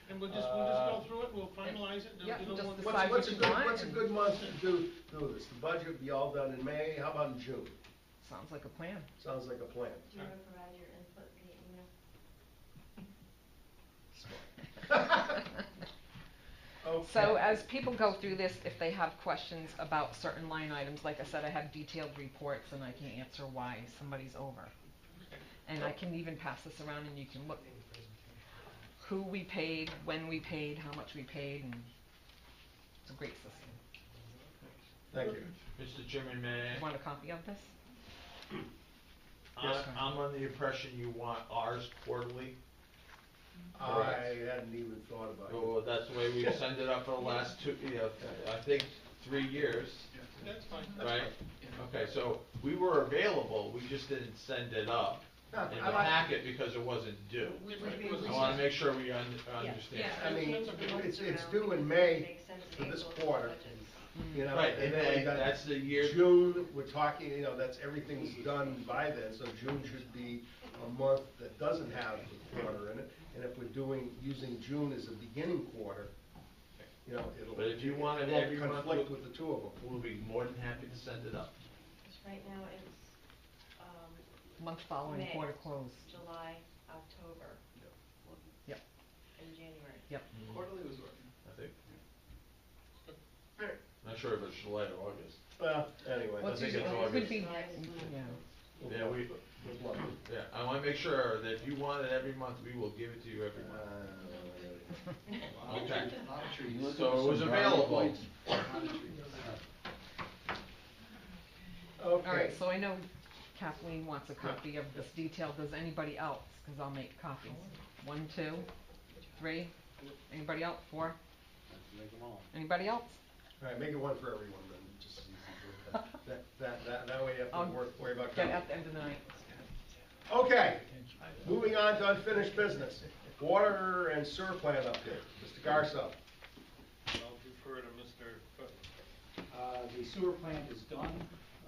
and we'll just go through it, we'll finalize it. Yeah, you know, just we'll- decide what's what a you good, want what's a and- good month to do this? The budget will be all done in May, how about in June? Sounds like a plan. Sounds like a plan. Do you want to provide your input via email? So as people go through this, if they have questions about certain line items, like I said, I have detailed reports and I can answer why somebody's over. And I can even pass this around and you can look who we paid, when we paid, how much we paid, and it's a great system. Thank you. Mr. Chairman, may You want a copy of this? I? I'm on the impression you want ours quarterly. I hadn't even thought about it. Oh, that's the way we've sent it up for the last I think 3 years, That's fine. right? Okay, so we were available, we just didn't send it up No, in I the like- packet because it wasn't due. I wanna make sure we understand. I mean, it's due in May for this quarter, you know, Right, and and then we then got that's the year. June, we're talking, you know, everything's done by then, so June should be a month that doesn't have the quarter in it. And if we're using June as a beginning quarter, you know, But if you want it won't every month, conflict with the two of them. We'll be more than happy to send it up. Right now, it's, Month following May. quarter close. July, October. Yep. And January. Yep. Quarterly was working. I think. Not sure if it's July or August. Well, anyway. Well, I think it it's could August. be, July is yeah. Yeah, Good luck. yeah, I wanna make sure that if you want it every month, we will give it to you every month. Okay. Lot of trees. Look at So it was some brownie available. points. Lot of trees. Okay. All right, so I know Kathleen wants a copy of this detail. Does anybody else? Because I'll make copies. 1, 2, 3. Anybody else? 4. Make them all. Anybody else? All right, make it one for everyone then, just as easy for that way you have I'll to worry about Get counting. at the end of the night. Okay, moving on to unfinished business. Water and sewer plant update. Mr. Garso. I'll defer to Mr. Putnam. The sewer plant is done.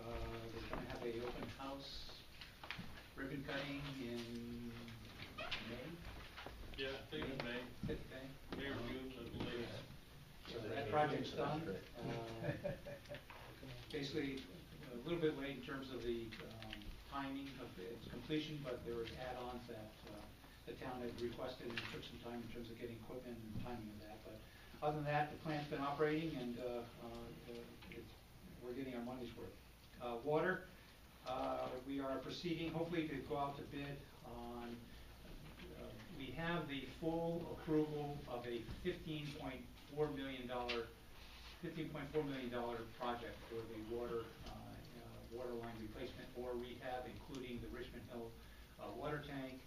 They're gonna have a open house ribbon cutting in May, Yeah, I think it's May, 5th May. May or June, I believe. So that project's done. Basically, a little bit late in terms of the timing of its completion, but there was add-ons that the town had requested, and it took some time in terms of getting equipment and timing of that. But other than that, the plant's been operating, and we're getting our money's worth. Water, we are proceeding, hopefully, to go out to bid on, we have the full approval of a $15.4 million project for the water line replacement or rehab, including the Richmond Hill water tank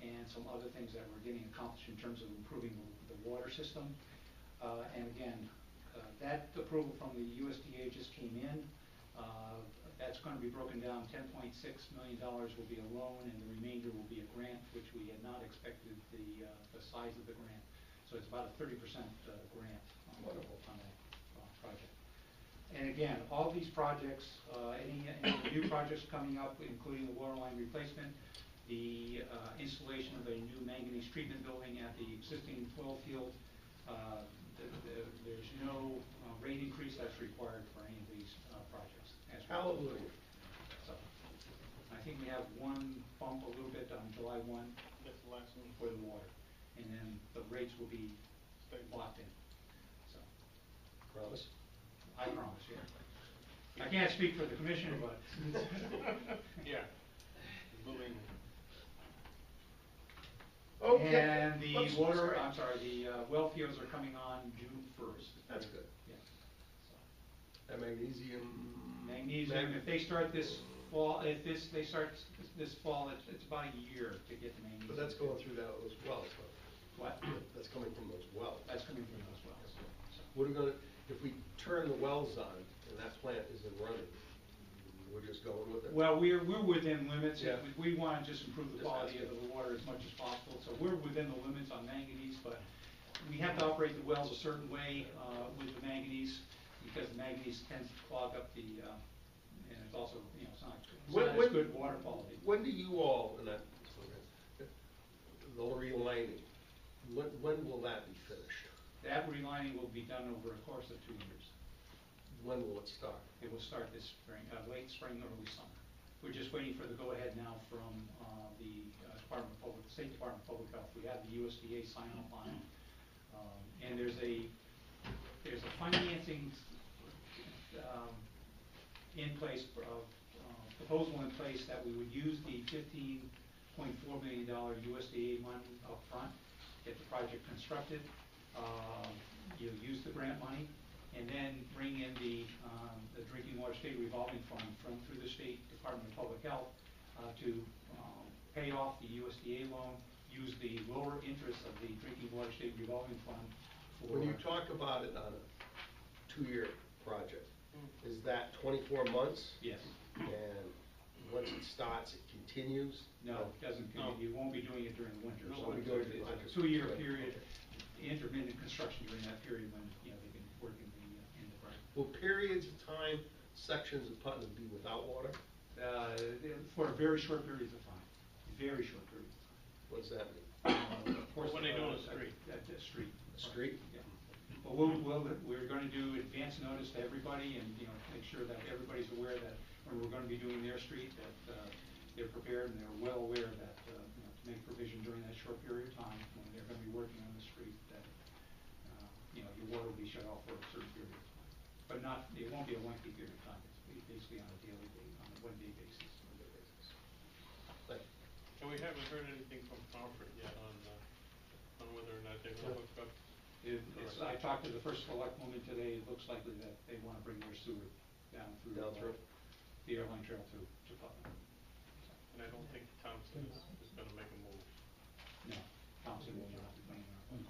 and some other things that we're getting accomplished in terms of improving the water system. And again, that approval from the USDA just came in. That's going to be broken down. $10.6 million will be a loan, and the remainder will be a grant, which we had not expected the size of the grant. So it's about a 30% grant on that project. And again, all these projects, any new projects coming up, including the water line replacement, the installation of a new manganese treatment building at the existing well field, there's no rate increase that's required for any of these projects. Hallelujah. So, I think we have one bump a little bit on July 1 That's the last one. for the water, and then the rates will be locked in. So, Promise? I promise, yeah. I can't speak for the commissioner, but. Yeah. Moving. Okay. And the Oops, water, sorry. I'm sorry, the well fields are coming on June 1st. That's good. Yeah. And magnesium. Magnesium, if they start this fall, they start this fall, it's about a year to get the magnesium. But that's going through those wells, though. What? That's coming from those wells. That's coming from those wells. So, What are we gonna, if we turn the wells on and that plant isn't running, we're just going with it? well, we're within limits. Yeah. We want to just improve the Just quality of asking. the water as much as possible, so we're within the limits on manganese, but we have to operate the wells a certain way with the manganese, because the manganese tends to clog up the, and it's also, it's not as good water quality. When do you all, and that, the relining, when will that be finished? That relining will be done over a course of 2 years. When will it start? It will start this spring, late spring, early summer. We're just waiting for the go-ahead now from the State Department of Public Health. We have the USDA sign off on it. And there's a financing in place, proposal in place that we would use the $15.4 million USDA money up front, get the project constructed, use the grant money, and then bring in the Drinking Water State Revolving Fund through the State Department of Public Health to pay off the USDA loan, use the lower interest of the Drinking Water State Revolving Fund for. When you talk about it on a 2-year project, is that 24 months? Yes. And once it starts, it continues? No, it doesn't, you won't be doing it during the winter. No, So we'll be it's doing it a during the 2-year winter. period, intermittent construction during that period when, they can work in the ground. Will periods of time, sections of Putnam be without water? For very short periods of time, very short periods of time. What does that mean? Of course, When they do a street. A street. A street? Yeah. But we're gonna do advance notice to everybody and, make sure that everybody's aware that when we're gonna be doing their street, that, they're prepared and they're well aware that, to make provision during that short period of time when they're gonna be working on the street, that, your water will be shut off for a certain period of time. But it won't be a lengthy period of time, it's basically on a daily basis, on a one-day basis. Thank you. And we haven't heard anything from Concord yet on on whether or not they're gonna hook up? I talked to the first selectwoman today, it looks likely that they wanna bring their sewer down through. Down through? The airline trail to Putnam. And I don't think Thompson is gonna make a move. No, Thompson will not be playing around.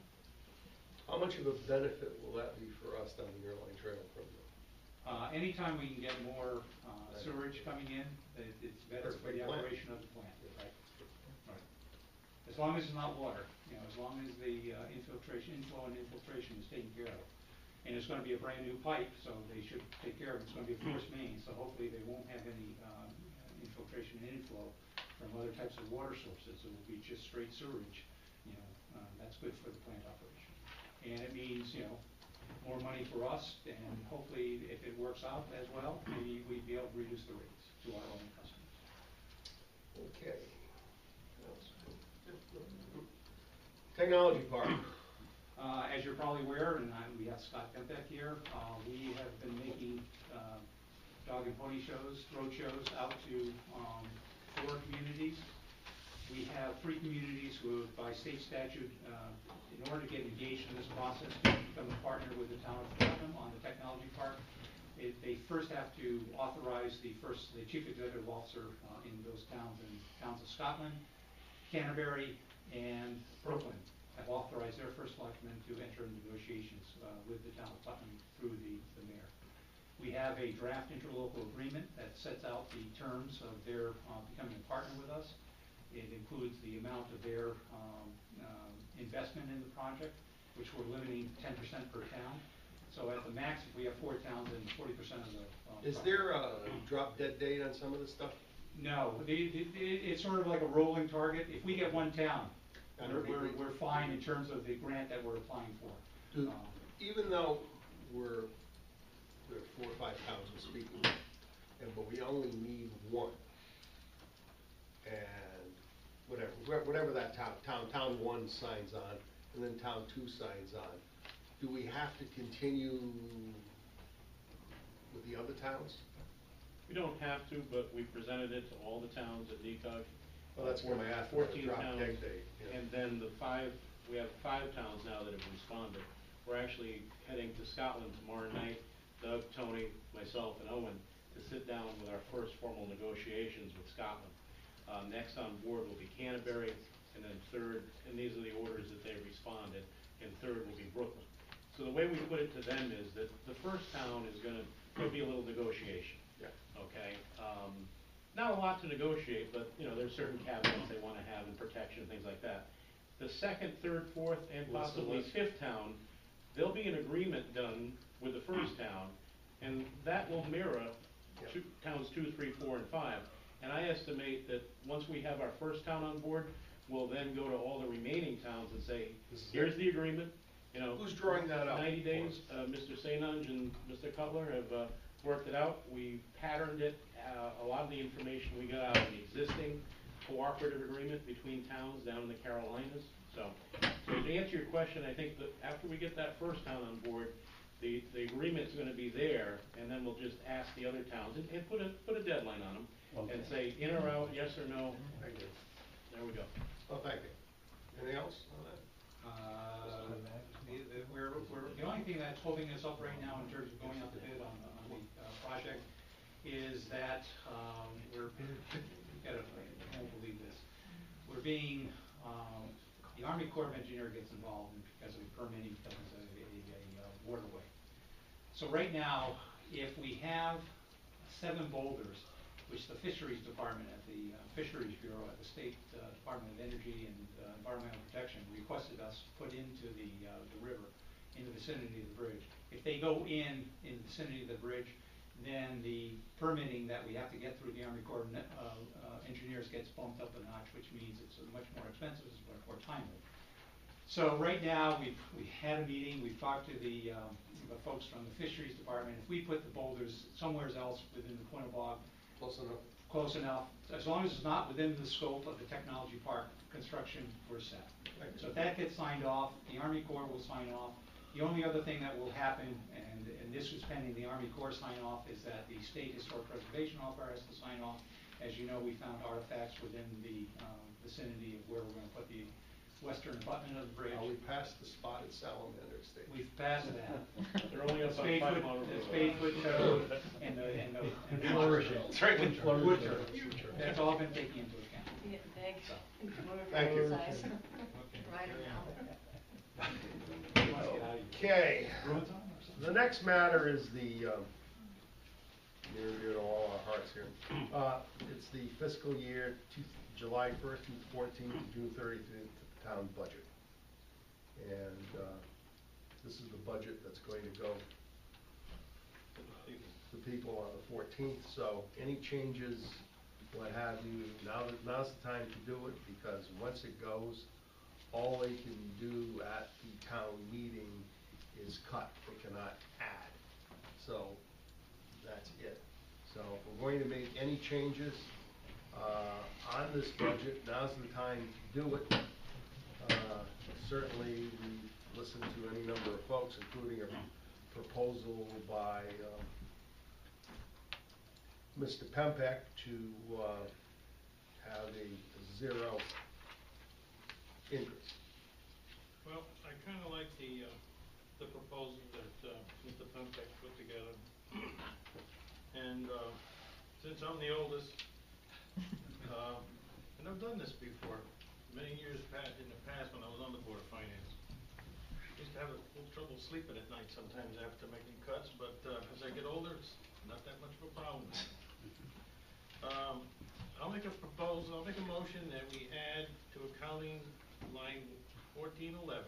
How much of a benefit will that be for us down the airline trail from them? Anytime we can get more sewerage coming in, it's better for the Perfect plan. operation of the plant, right? Right. As long as it's not water, you know, as long as the inflow and infiltration is taken care of. And it's gonna be a brand new pipe, so they should take care of it. It's gonna be a forced main, so hopefully they won't have any infiltration and inflow from other types of water sources. It will be just straight sewerage, you know, that's good for the plant operation. And it means, you know, more money for us, and hopefully if it works out as well, maybe we'd be able to reduce the rates to our own customers. Okay. Technology Park. As you're probably aware, and we have Scott Kempek here, we have been making dog and pony shows, road shows out to 4 communities. We have 3 communities who, by state statute, in order to get engaged in this process, to become a partner with the town of Putnam on the technology park, they first have to authorize the chief executive officer in those towns of Scotland, Canterbury, and Brooklyn have authorized their first selectmen to enter into negotiations with the town of Putnam through the mayor. We have a draft interlocal agreement that sets out the terms of their becoming a partner with us. It includes the amount of their investment in the project, which we're limiting 10% per town. So at the max, if we have 4 towns, then 40% of the Is there a drop dead date on some of this stuff? No, it's sort of like a rolling target. If we get 1 town, we're fine in terms of the grant that we're applying for. Even though there are 4 or 5 towns we're speaking, but we only need 1, and whatever that town 1 signs on, and then town 2 signs on, do we have to continue with the other towns? We don't have to, but we presented it to all the towns at NECOG. Well, that's what I asked about the 14 drop towns, dead date, yeah. and then we have 5 towns now that have responded. We're actually heading to Scotland tomorrow night, Doug, Tony, myself, and Owen, to sit down with our first formal negotiations with Scotland. Next on board will be Canterbury, and then third, and these are the orders that they responded, and third will be Brooklyn. So the way we put it to them is that the first town is gonna be a little negotiation. Yeah. Okay, not a lot to negotiate, but, you know, there's certain caveats they wanna have in protection, things like that. The second, third, fourth, and possibly 5th town, there'll be an agreement done with the first town, and that will mirror towns 2, 3, 4, and 5. And I estimate that once we have our first town on board, we'll then go to all the remaining towns and say, here's the agreement, you know. Who's drawing that up? 90 days, Mr. Sainange and Mr. Cutler have worked it out. We patterned it, a lot of the information we got out of the existing cooperative agreement between towns down in the Carolinas. So to answer your question, I think that after we get that first town on board, the agreement's gonna be there, and then we'll just ask the other towns, and put a deadline on them, and say in or out, yes or no. Thank you. There we go. Oh, thank you. Anything else on that? The only thing that's holding us up right now in terms of going out to bid on the project is that I won't believe this. We're being, the Army Corps of Engineers gets involved because of permitting because of a waterway. So right now, if we have 7 boulders, which the Fisheries Department at the Fisheries Bureau at the State Department of Energy and Environmental Protection requested us put into the river, in the vicinity of the bridge. If they go in the vicinity of the bridge, then the permitting that we have to get through the Army Corps of Engineers gets bumped up a notch, which means it's much more expensive, it's much more timely. So right now, we've had a meeting, we've talked to the folks from the Fisheries Department. If we put the boulders somewhere else within the Quinnebog, close enough, as long as it's not within the scope of the technology park construction, we're set. So if that gets signed off, the Army Corps will sign off. The only other thing that will happen, and this was pending the Army Corps sign off, is that the State Historic Preservation Officer has to sign off. As you know, we found artifacts within the vicinity of where we're going to put the western abutment of the bridge. Are we past the spotted salamander stage? We've passed that. They're only up on Spade 5 foot- mile road. the spade foot toad and the Flourish. That's right. wood turtle. That's all been taken into account. You get big. Thank you. Size. Right around. Okay, the next matter is the, near and dear to all our hearts here. It's the fiscal year July 1st through 14th to June 30th, the town budget. And this is the budget that's going to go to people on the 14th, so any changes, what have you, now's the time to do it, because once it goes, all they can do at the town meeting is cut, they cannot add. So, that's it. So, if we're going to make any changes on this budget, now's the time to do it. Certainly, we listened to any number of folks, including a proposal by Mr. Pempek to have a zero increase. Well, I kinda like the proposal that, Mr. Pempek put together. And, since I'm the oldest, and I've done this before, many years in the past when I was on the Board of Finance. Used to have a little trouble sleeping at night sometimes after making cuts, but, as I get older, it's not that much of a problem. I'll make a motion that we add to accounting line 1411,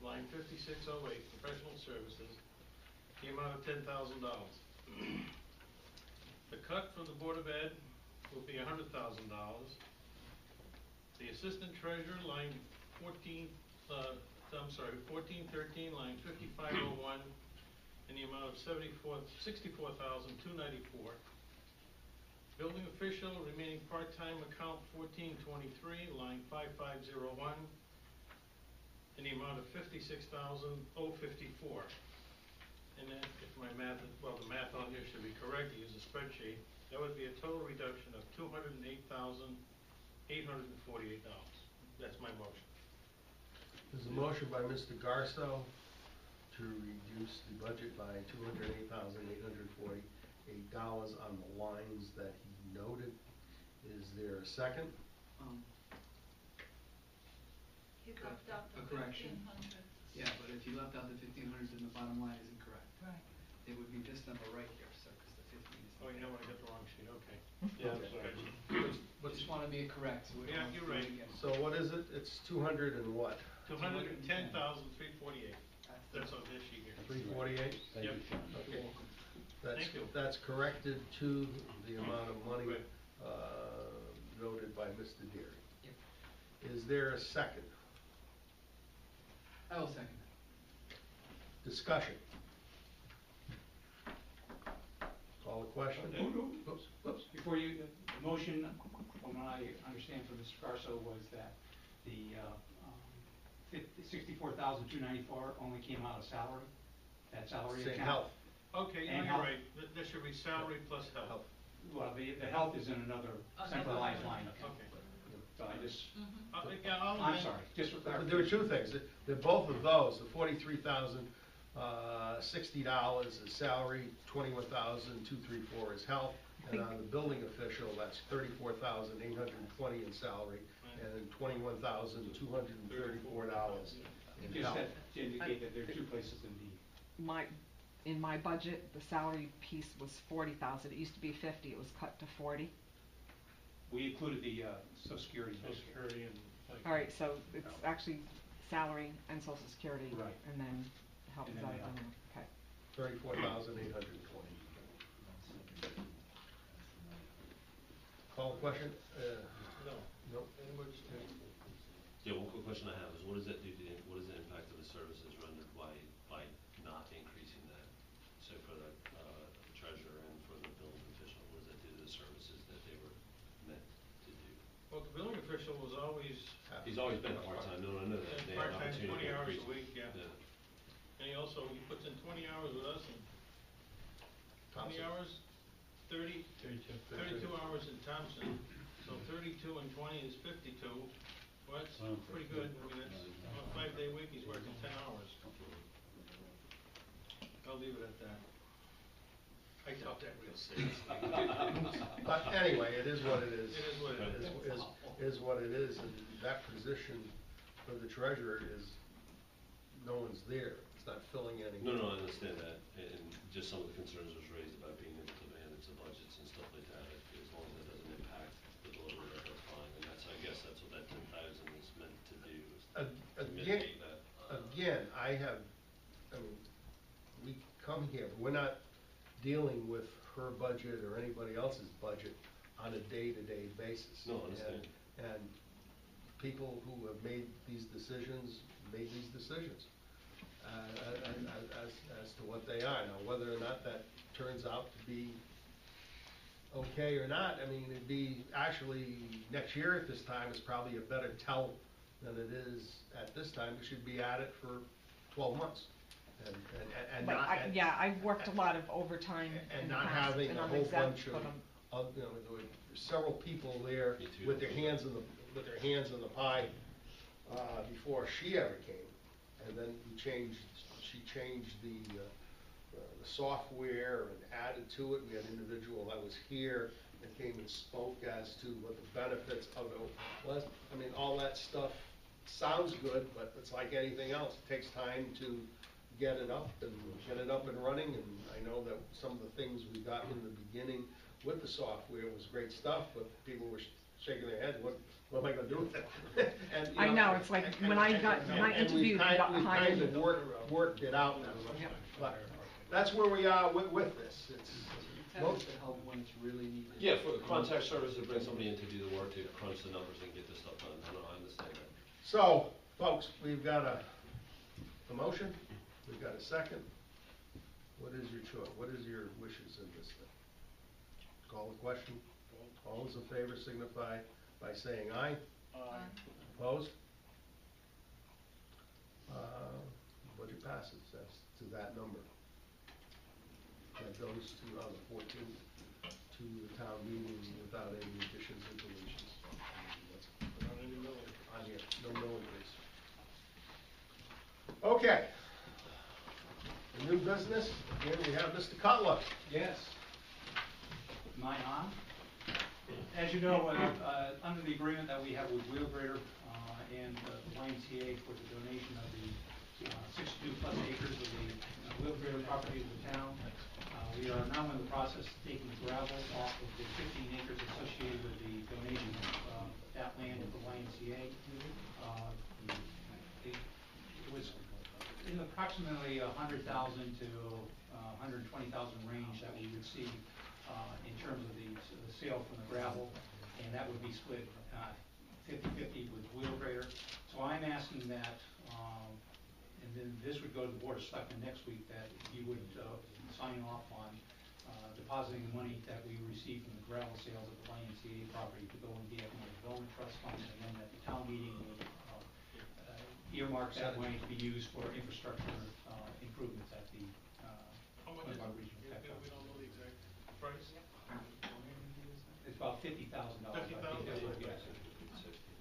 line 5608, professional services, the amount of $10,000. The cut for the Board of Ed will be $100,000. The assistant treasurer, line 1413, line 5501, in the amount of $64,294. Building official, remaining part-time account 1423, line 5501, in the amount of $56,054. And then, if my math, the math on here should be correct, to use a spreadsheet, that would be a total reduction of $208,848. That's my motion. There's a motion by Mr. Garso to reduce the budget by $208,848 on the lines that he noted. Is there a second? You left out the A correction. 1,500. Yeah, but if you left out the 1,500, then the bottom line isn't correct. Right. It would be this number right here, so, because the 15 is. Oh, you know what, I got the wrong sheet, okay. Yeah, I'm sorry. Just wanna be correct, so we don't. Yeah, you're right. So what is it? It's 200 and what? 210,348. That's on this sheet here. 348? Thank Yep. you, Sean. Okay. Thank you. That's corrected to the amount of money Right. noted by Mr. Deary. Yep. Is there a second? I will second that. Discussion. Call the question? Oops, whoops. Before you, the motion, from what I understand from Mr. Garso, was that the $64,294 only came out of salary, that salary account. Same health. Okay, And you're health. right. This should be salary plus health. Well, the health is in another centralized line. Okay. So I just, Yeah, I'm amend- sorry, just for But there were two clarification. things. They're both of those, the $43,060 is salary, $21,234 is health. And on the building official, that's $34,820 in salary and $21,234 in Just health. that, to indicate that there are two places in the, In my budget, the salary piece was 40,000, it used to be 50, it was cut to 40. we included the social security. Social Security and. All right, so it's actually salary and social security. Right. And then health, And is then that, health. okay. $34,820. Call the question? No. Nope. Yeah, one quick question I have is what does that do to, what is the impact of the services rendered by not increasing that? So for the treasurer and for the building official, what does that do to the services that they were meant to do? Well, the building official was always. He's always been part-time, no, I know that. They had an Part-time, opportunity 20 to hours increase a week, it. yeah. And he also, he puts in 20 hours with us and 20 Thompson. hours, 32 hours in Thompson. So 32 and 20 is 52. Well, it's Well, pretty good, I mean, it's, on a 5-day week, he's working 10 hours. I'll leave it at that. I doubt that real seriously. But anyway, it is what it is. It is what it is. Is what it is, and that position for the treasurer is, no one's there. It's not filling any. No, I understand that, and just some of the concerns was raised about being able to manage the budgets and stuff like that, as long as it doesn't impact the delivery, that's fine, and that's, I guess that's what that 10,000 is meant to do, is to Again, mitigate that. I mean, we come here, we're not dealing with her budget or anybody else's budget on a day-to-day basis. No, I understand. And people who have made these decisions, as to what they are. Now, whether or not that turns out to be okay or not, I mean, it'd be, actually, next year at this time is probably a better tell than it is at this time. We should be at it for 12 months. And But not, yeah, I've worked a lot of overtime in and the not past, having and a I'm whole exempt bunch from them. of, you know, there were several people there Me too. with their hands in the pie, before she ever came. And then she changed the software and added to it. We had an individual that was here that came and spoke as to what the benefits of it was. I mean, all that stuff sounds good, but it's like anything else. It takes time to get it up and running, and I know that some of the things we got in the beginning with the software was great stuff, but people were shaking their heads, what am I gonna do with it? And, you I know, it's like, when I interviewed, I got hired. And we've kind of worked it out now, Yeah. but that's where we are with this. It's, Tends to help when it's really needed. Yeah, for the contact service, to bring somebody in to do the work, to crunch the numbers and get this stuff done, I understand that. So, folks, we've got a motion, we've got a second. What is your choice, what is your wishes in this thing? Call the question. All those in favor signify by saying aye. Opposed? Budget passes, that's to that number. That goes to, on the 14th, to the town meeting without any additions or deletions. On here, no mill increase. Okay. The new business, again, we have Mr. Cutler. Yes. Am I on? As you know, under the agreement that we have with Wheelgrader and the YMCA for the donation of the 62 plus acres of the Wheelgrader property of the town, we are now in the process of taking the gravel off of the 15 acres associated with the donation of that land to the YMCA. It was in approximately 100,000 to 120,000 range that we would see in terms of the sale from the gravel, and that would be split 50-50 with Wheelgrader. So I'm asking that, and then this would go to the Board of Selectmen next week, that you would sign off on depositing the money that we received from the gravel sales of the YMCA property to go in the Economic Development Trust Fund, and then at the town meeting would earmark that money to be used for infrastructure improvements at the How much is Quinnipiac it? Regional Yeah, Tech we Hub. don't know the exact price. It's about $50,000. $50,000?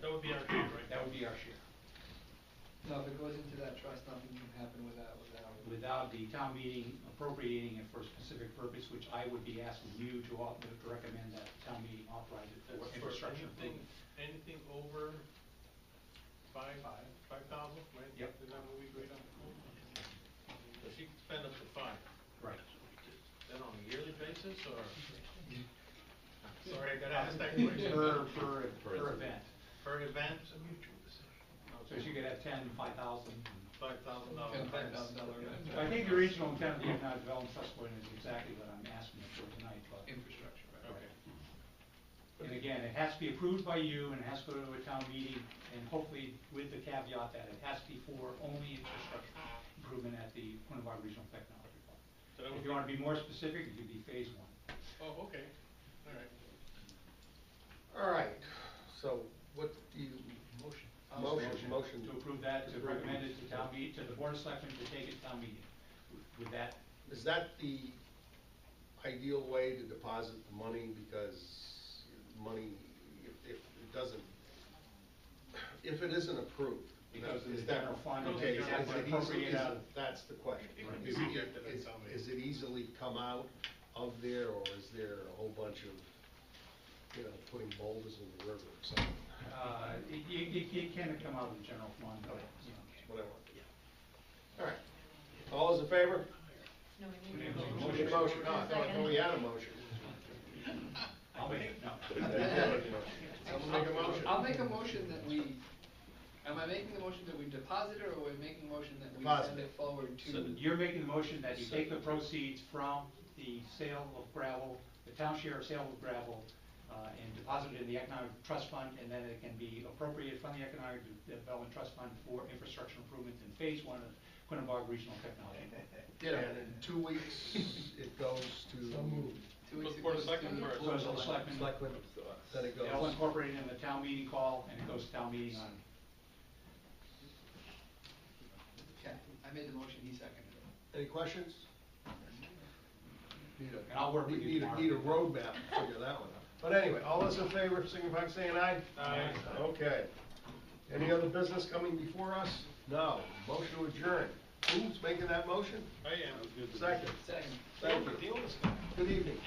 That would be our share, right? That would be our share. No, if it goes into that trust, nothing can happen without. Without the town meeting appropriating it for a specific purpose, which I would be asking you to recommend that the town meeting authorize it for infrastructure improvements. Anything over 5,000, right? Yep. Is that what we agreed on? So she can spend up to 5. Right. Then on a yearly basis, or? Sorry, I gotta ask that question. Per event. Per event? It's a mutual decision. So she could have 10, 5,000. $5,000. I think the original intent of the Economic Development Trust Fund is exactly what I'm asking for tonight, but. Infrastructure, right? Okay. And again, it has to be approved by you, and it has to go to a town meeting, and hopefully with the caveat that it has to be for only infrastructure improvement at the Quinnipiac Regional Technology Park. So that If would you want to be more specific, it could be phase 1. Oh, okay, all right. All right, so what do you? Motion. To approve that, to recommend it to town meeting, to the Board of Selectmen to take it to town meeting. With that, Is that the ideal way to deposit the money, because money, if it doesn't, If it isn't approved. Because of is the that- general fund, Okay, you is have to it appropriate easily, out of. that's the question. It can be Is rejected at is- some meeting. is it easily come out of there, or is there a whole bunch of, putting boulders in the river or something? It can come out of the general fund, but, you know. Whatever. All right. All those in favor? No, we We need need a a motion. motion. No, I thought we had a motion. I'll make, no. Someone make a motion. I'll make a motion that we, am I making the motion that we deposit it, or are we making a motion that we Deposit send it. it forward to? So you're making the motion that you take the proceeds from the sale of gravel, the town share of sale of gravel, and deposit it in the economic trust fund, and then it can be appropriated from the economic development trust fund for infrastructure improvements in phase 1 of Quinnebog Regional Technology. And in 2 weeks, it goes to. 2 weeks Board ago, of Selectmen to- first. Goes to the selectmen. Selectmen, then it goes. They'll incorporate it in the town meeting call, and it goes to town meeting on. Okay, I made the motion, he seconded it. Any questions? Need a- And I'll work with you tomorrow. Need a roadmap to figure that one out. But anyway, all those in favor, signify by saying aye. Aye. Okay. Any other business coming before us? No. Motion to adjourn. Who's making that motion? I am. Second. Second. Thank you. Good evening.